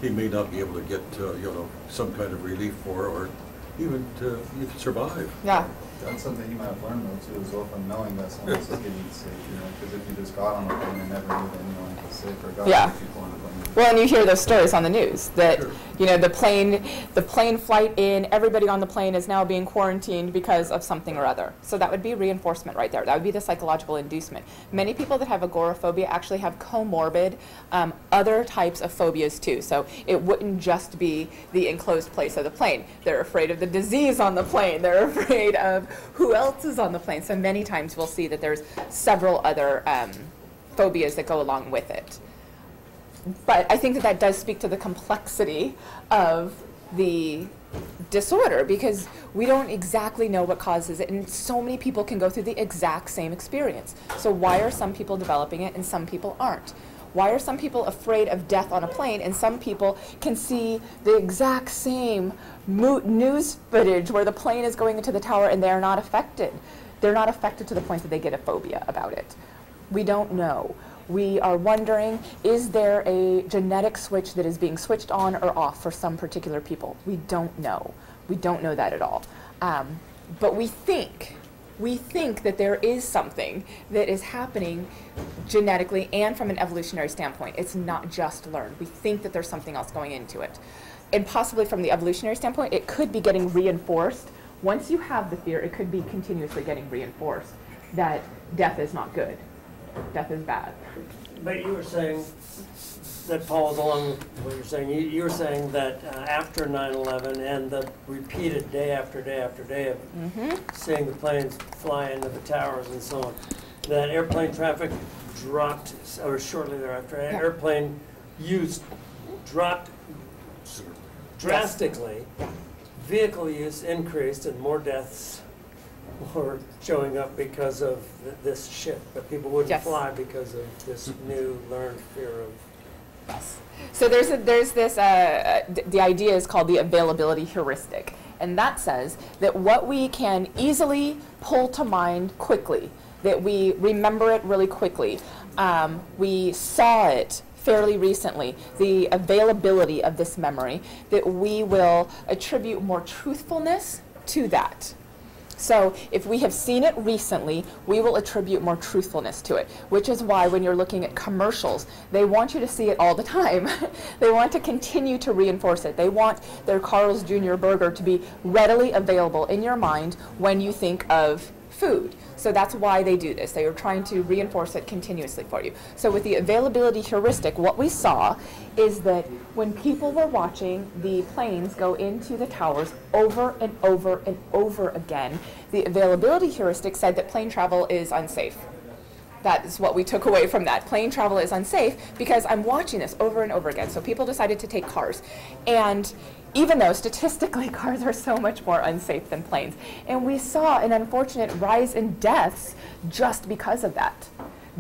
he may not be able to get, you know, some kind of relief for, or even to even survive. Yeah. That's something you might have learned though too, as well, from knowing that someone else is getting sick, you know, because if you just got on a plane and never knew that anyone was sick or got people on a plane. Well, and you hear those stories on the news that, you know, the plane flight in, everybody on the plane is now being quarantined because of something or other. So that would be reinforcement right there. That would be the psychological inducement. Many people that have agoraphobia actually have comorbid other types of phobias too. So it wouldn't just be the enclosed place of the plane. They're afraid of the disease on the plane. They're afraid of who else is on the plane. So many times we'll see that there's several other phobias that go along with it. But I think that that does speak to the complexity of the disorder, because we don't exactly know what causes it, and so many people can go through the exact same experience. So why are some people developing it and some people aren't? Why are some people afraid of death on a plane and some people can see the exact same news footage where the plane is going into the tower and they're not affected? They're not affected to the point that they get a phobia about it. We don't know. We are wondering, is there a genetic switch that is being switched on or off for some particular people? We don't know. We don't know that at all. But we think that there is something that is happening genetically and from an evolutionary standpoint. It's not just learned. We think that there's something else going into it. And possibly from the evolutionary standpoint, it could be getting reinforced. Once you have the fear, it could be continuously getting reinforced that death is not good. Death is bad. But you were saying that follows along with what you're saying. You were saying that after 9/11 and the repeated day after day after day of seeing the planes fly into the towers and so on, that airplane traffic dropped, or shortly thereafter, airplane use dropped drastically. Vehicle use increased and more deaths were showing up because of this shift. But people wouldn't fly because of this new learned fear of. Yes. So there's this, the idea is called the availability heuristic. And that says that what we can easily pull to mind quickly, that we remember it really quickly, we saw it fairly recently, the availability of this memory, that we will attribute more truthfulness to that. So if we have seen it recently, we will attribute more truthfulness to it, which is why when you're looking at commercials, they want you to see it all the time. They want to continue to reinforce it. They want their Carl's Jr. burger to be readily available in your mind when you think of food. So that's why they do this. They are trying to reinforce it continuously for you. So with the availability heuristic, what we saw is that when people were watching the planes go into the towers over and over and over again, the availability heuristic said that plane travel is unsafe. That is what we took away from that. Plane travel is unsafe because I'm watching this over and over again. So people decided to take cars. And even though statistically cars are so much more unsafe than planes. And we saw an unfortunate rise in deaths just because of that.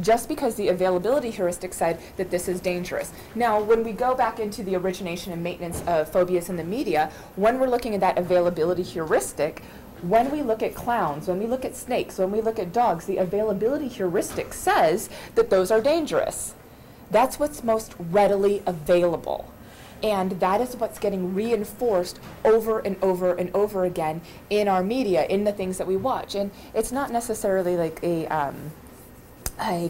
Just because the availability heuristic said that this is dangerous. Now, when we go back into the origination and maintenance of phobias in the media, when we're looking at that availability heuristic, when we look at clowns, when we look at snakes, when we look at dogs, the availability heuristic says that those are dangerous. That's what's most readily available. And that is what's getting reinforced over and over and over again in our media, in the things that we watch. And it's not necessarily like a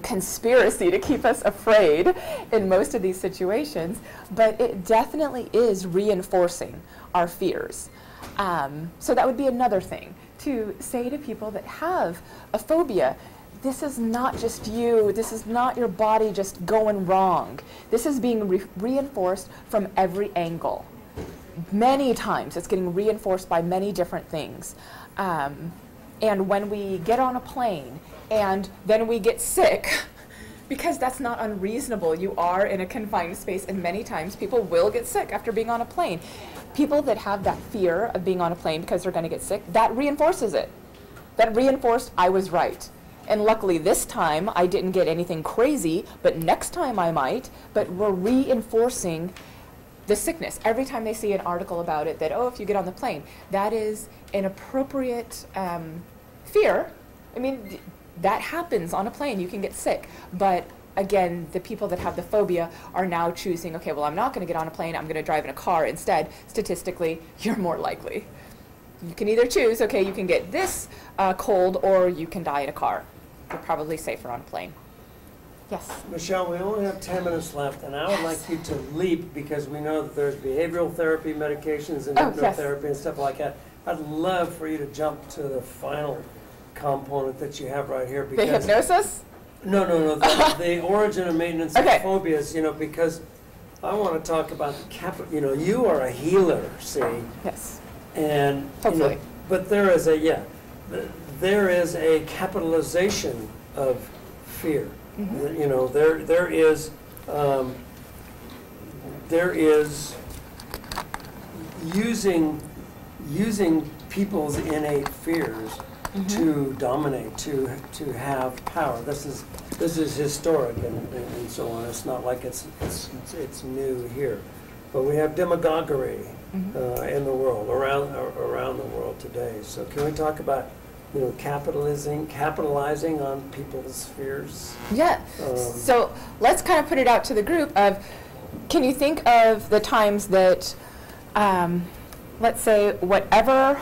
conspiracy to keep us afraid in most of these situations, but it definitely is reinforcing our fears. So that would be another thing, to say to people that have a phobia, this is not just you, this is not your body just going wrong. This is being reinforced from every angle. Many times it's getting reinforced by many different things. And when we get on a plane and then we get sick, because that's not unreasonable. You are in a confined space and many times people will get sick after being on a plane. People that have that fear of being on a plane because they're going to get sick, that reinforces it. That reinforced I was right. And luckily this time I didn't get anything crazy, but next time I might. But we're reinforcing the sickness. Every time they see an article about it that, oh, if you get on the plane, that is an appropriate fear. I mean, that happens on a plane. You can get sick. But again, the people that have the phobia are now choosing, okay, well, I'm not going to get on a plane. I'm going to drive in a car instead. Statistically, you're more likely. You can either choose, okay, you can get this cold or you can die in a car. You're probably safer on a plane. Yes? Michelle, we only have 10 minutes left, and I would like you to leap because we know that there's behavioral therapy medications and hypnotherapy and stuff like that. I'd love for you to jump to the final component that you have right here. Because the hypnosis? No. The origin and maintenance of phobias, because I want to talk about the you are a healer, see? Yes. And hopefully. But there is a capitalization of fear. Mm-hmm. There is using people's innate fears to dominate, to have power. This is historic and so on. It's not like it's new here, but we have demagoguery in the world, around the world today. So can we talk about capitalizing on people's fears? Yeah. So let's kind of put it out to the group of, can you think of the times that, let's say, whatever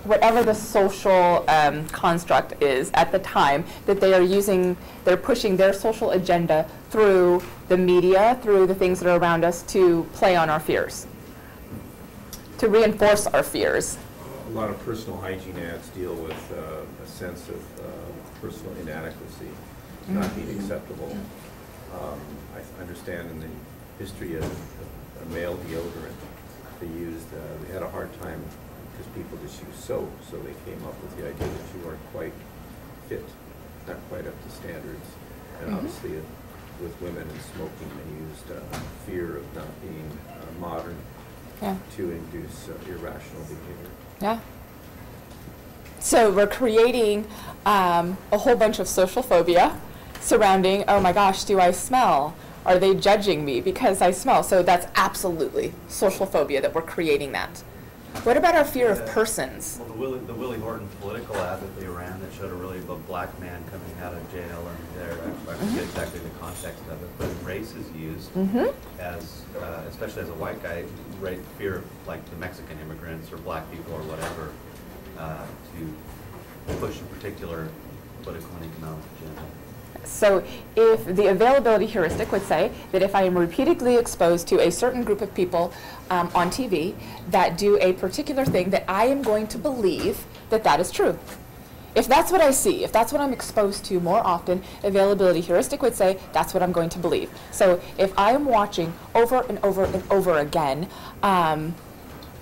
the social construct is at the time that they're pushing their social agenda through the media, through the things that are around us to play on our fears, to reinforce our fears. A lot of personal hygiene ads deal with a sense of personal inadequacy, not being acceptable. I understand in the history of a male deodorant, they had a hard time because people just use soap, so they came up with the idea that you weren't quite fit not quite up to standards. And obviously with women and smoking, they used fear of not being modern to induce irrational behavior. Yeah. So we're creating a whole bunch of social phobia surrounding, oh my gosh, do I smell? Are they judging me because I smell? So that's absolutely social phobia that we're creating that. What about our fear of persons? Well, the Willie Horton political ad that they ran that showed a really black man coming out of jail, and I forget exactly the context of it, but race is used as, especially as a white guy, fear of like the Mexican immigrants or black people or whatever, to push a particular political and economic agenda. So if the availability heuristic would say that if I am repeatedly exposed to a certain group of people on TV that do a particular thing, that I am going to believe that that is true. If that's what I see, if that's what I'm exposed to more often, availability heuristic would say that's what I'm going to believe. So if I am watching over and over and over again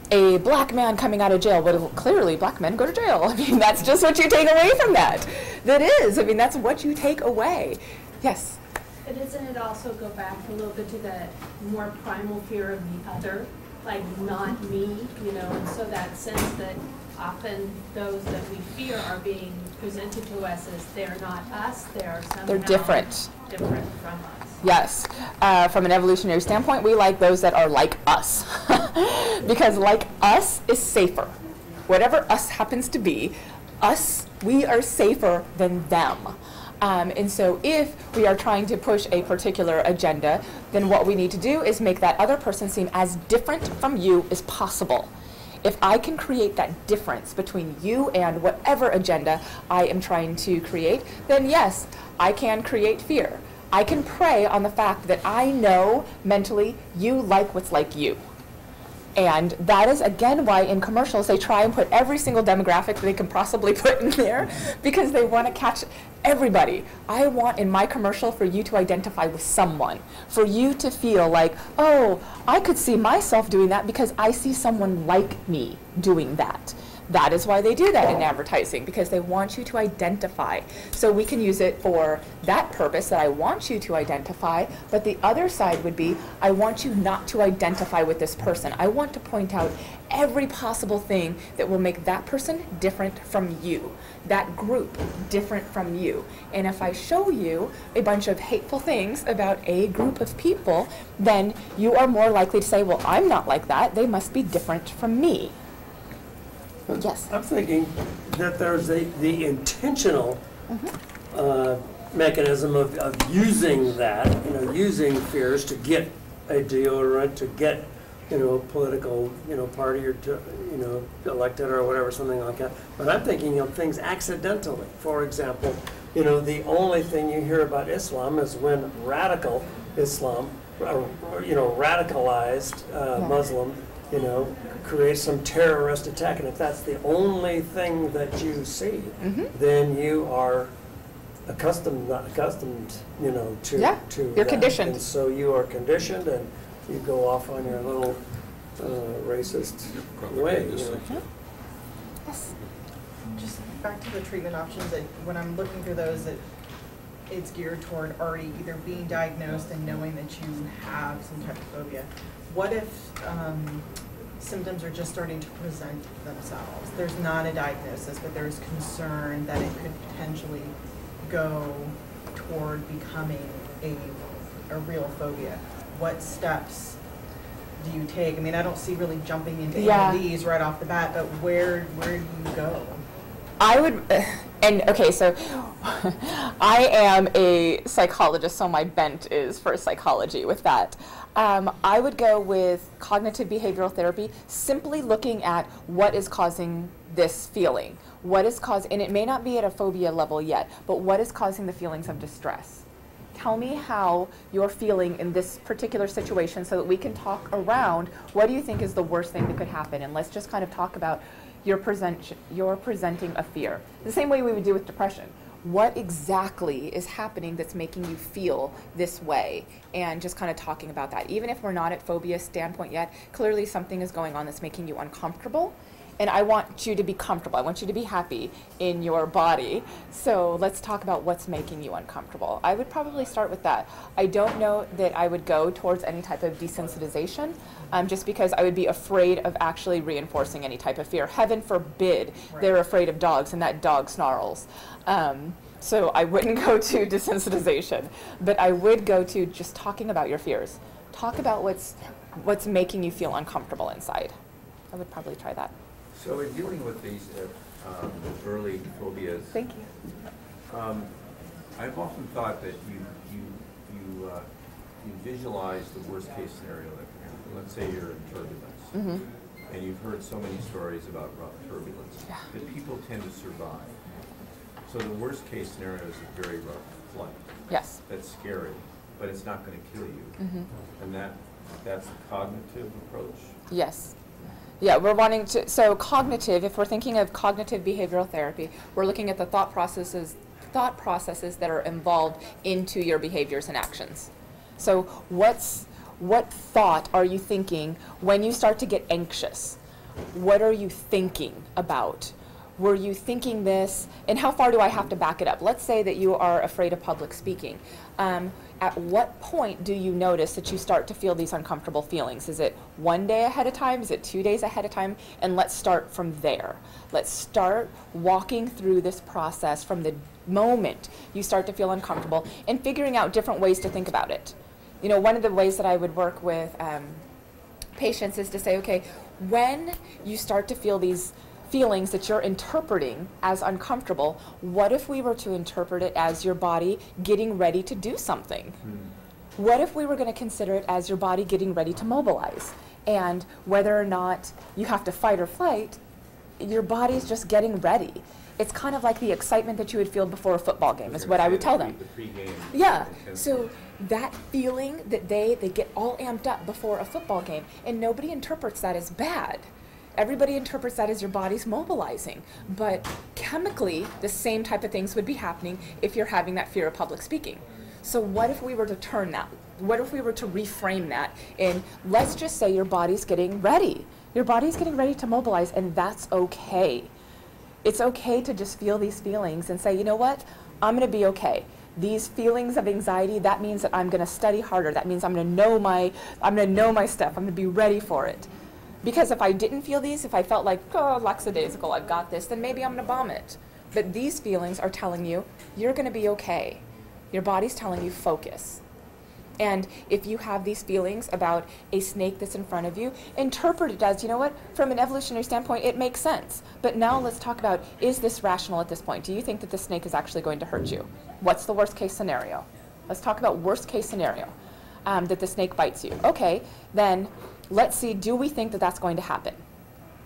a black man coming out of jail, well, clearly black men go to jail. I mean, that's just what you take away from that. That is, I mean, that's what you take away. Yes? But doesn't it also go back a little bit to that more primal fear of the other, like not me, you know, and so that sense that often those that we fear are being presented to us as they're not us, they're somehow They're different. Different from us. Yes. From an evolutionary standpoint, we like those that are like us. Because like us is safer. Whatever us happens to be, us, we are safer than them. And so if we are trying to push a particular agenda, then what we need to do is make that other person seem as different from you as possible. If I can create that difference between you and whatever agenda I am trying to create, then yes, I can create fear. I can prey on the fact that I know mentally you like what's like you. And that is, again, why in commercials they try and put every single demographic that they can possibly put in there, because they want to catch everybody. I want in my commercial for you to identify with someone, for you to feel like, oh, I could see myself doing that because I see someone like me doing that. That is why they do that in advertising, because they want you to identify. So we can use it for that purpose, that I want you to identify, but the other side would be, I want you not to identify with this person. I want to point out every possible thing that will make that person different from you, that group different from you. And if I show you a bunch of hateful things about a group of people, then you are more likely to say, well, I'm not like that. They must be different from me. Yes. I'm thinking that there's the intentional mechanism of using that, using fears to get a deodorant, to get, a political, party or to, elected or whatever, something like that. But I'm thinking of things accidentally. For example, the only thing you hear about Islam is when radical Islam, radicalized Muslim, create some terrorist attack, and if that's the only thing that you see, then you are accustomed, to you're that. conditioned. And so you are conditioned, and you go off on your little racist way. Yes. Just back to the treatment options, and when I'm looking through those, it's geared toward already either being diagnosed and knowing that you have some type of phobia. What if symptoms are just starting to present themselves? There's not a diagnosis, but there's concern that it could potentially go toward becoming a real phobia. What steps do you take? I mean, I don't see really jumping into any of these right off the bat, but where do you go? I would, and okay, so I am a psychologist, so my bent is for psychology with that. I would go with cognitive behavioral therapy, simply looking at what is causing this feeling. What is causing, and it may not be at a phobia level yet, but what is causing the feelings of distress? Tell me how you're feeling in this particular situation so that we can talk around what do you think is the worst thing that could happen, and let's just kind of talk about you're presenting a fear. The same way we would do with depression. What exactly is happening that's making you feel this way? And just kind of talking about that. Even if we're not at phobia standpoint yet, clearly something is going on that's making you uncomfortable. and I want you to be comfortable. I want you to be happy in your body. So let's talk about what's making you uncomfortable. I would probably start with that. I don't know that I would go towards any type of desensitization, just because I would be afraid of actually reinforcing any type of fear. Heaven forbid they're afraid of dogs and that dog snarls. So I wouldn't go to desensitization, but I would go to just talking about your fears. Talk about what's making you feel uncomfortable inside. I would probably try that. So in dealing with these early phobias, Thank you. I've often thought that you visualize the worst case scenario that can happen. Let's say you're in turbulence, and you've heard so many stories about rough turbulence that people tend to survive. So the worst case scenario is a very rough flight. Yes. That's scary, but it's not going to kill you. And that's the cognitive approach. Yes. Yeah, we're wanting to, so cognitive, if we're thinking of cognitive behavioral therapy, we're looking at the thought processes that are involved into your behaviors and actions. So what thought are you thinking when you start to get anxious? What are you thinking about? Were you thinking this, and how far do I have to back it up? Let's say that you are afraid of public speaking. At what point do you notice that you start to feel these uncomfortable feelings? Is it 1 day ahead of time? Is it 2 days ahead of time? And let's start from there. Let's start walking through this process from the moment you start to feel uncomfortable and figuring out different ways to think about it. You know, one of the ways that I would work with patients is to say, okay, when you start to feel these feelings that you're interpreting as uncomfortable, what if we were to interpret it as your body getting ready to do something? What if we were going to consider it as your body getting ready to mobilize? And whether or not you have to fight or flight, your body's just getting ready. It's kind of like the excitement that you would feel before a football game, is what I would tell them. Yeah, so that feeling that they get all amped up before a football game, and nobody interprets that as bad. Everybody interprets that as your body's mobilizing, but chemically, the same type of things would be happening if you're having that fear of public speaking. So what if we were to turn that? What if we were to reframe that? And let's just say your body's getting ready. Your body's getting ready to mobilize, and that's okay. It's okay to just feel these feelings and say, you know what? I'm going to be okay. These feelings of anxiety, that means that I'm going to study harder. That means I'm going to know my stuff. I'm going to be ready for it. Because if I didn't feel these, if I felt like, oh, lackadaisical, I've got this, then maybe I'm going to bomb it. But these feelings are telling you, you're going to be okay. Your body's telling you, focus. And if you have these feelings about a snake that's in front of you, interpret it as, you know what, from an evolutionary standpoint, it makes sense. But now let's talk about, is this rational at this point? Do you think that the snake is actually going to hurt you? What's the worst case scenario? Let's talk about worst case scenario, that the snake bites you. Okay, then let's see, do we think that that's going to happen?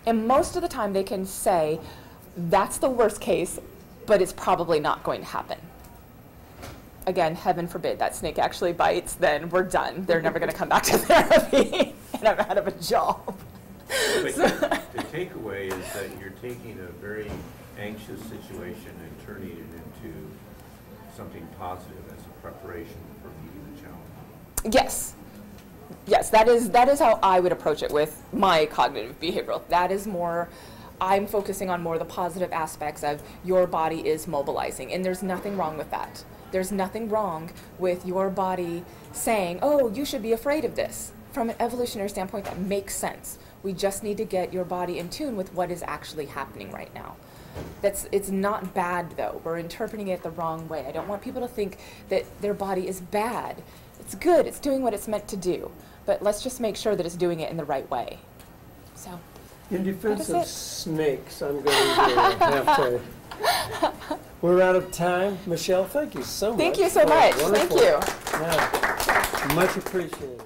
And most of the time they can say, that's the worst case, but it's probably not going to happen. Again, heaven forbid that snake actually bites, then we're done. They're never going to come back to therapy, and I'm out of a job. But the takeaway is that you're taking a very anxious situation and turning it into something positive as a preparation for meeting the challenge. Yes. Yes, that is how I would approach it with my cognitive behavioral. That is more, I'm focusing on more the positive aspects of your body is mobilizing, and there's nothing wrong with that. There's nothing wrong with your body saying, oh, you should be afraid of this. From an evolutionary standpoint, that makes sense. We just need to get your body in tune with what is actually happening right now. It's not bad, though. We're interpreting it the wrong way. I don't want people to think that their body is bad. It's good. It's doing what it's meant to do. But let's just make sure that it's doing it in the right way. So, in defense of snakes, I'm going to have to. We're out of time. Michelle, thank you so much. Thank you so much. Wonderful. Thank you. Yeah, much appreciated.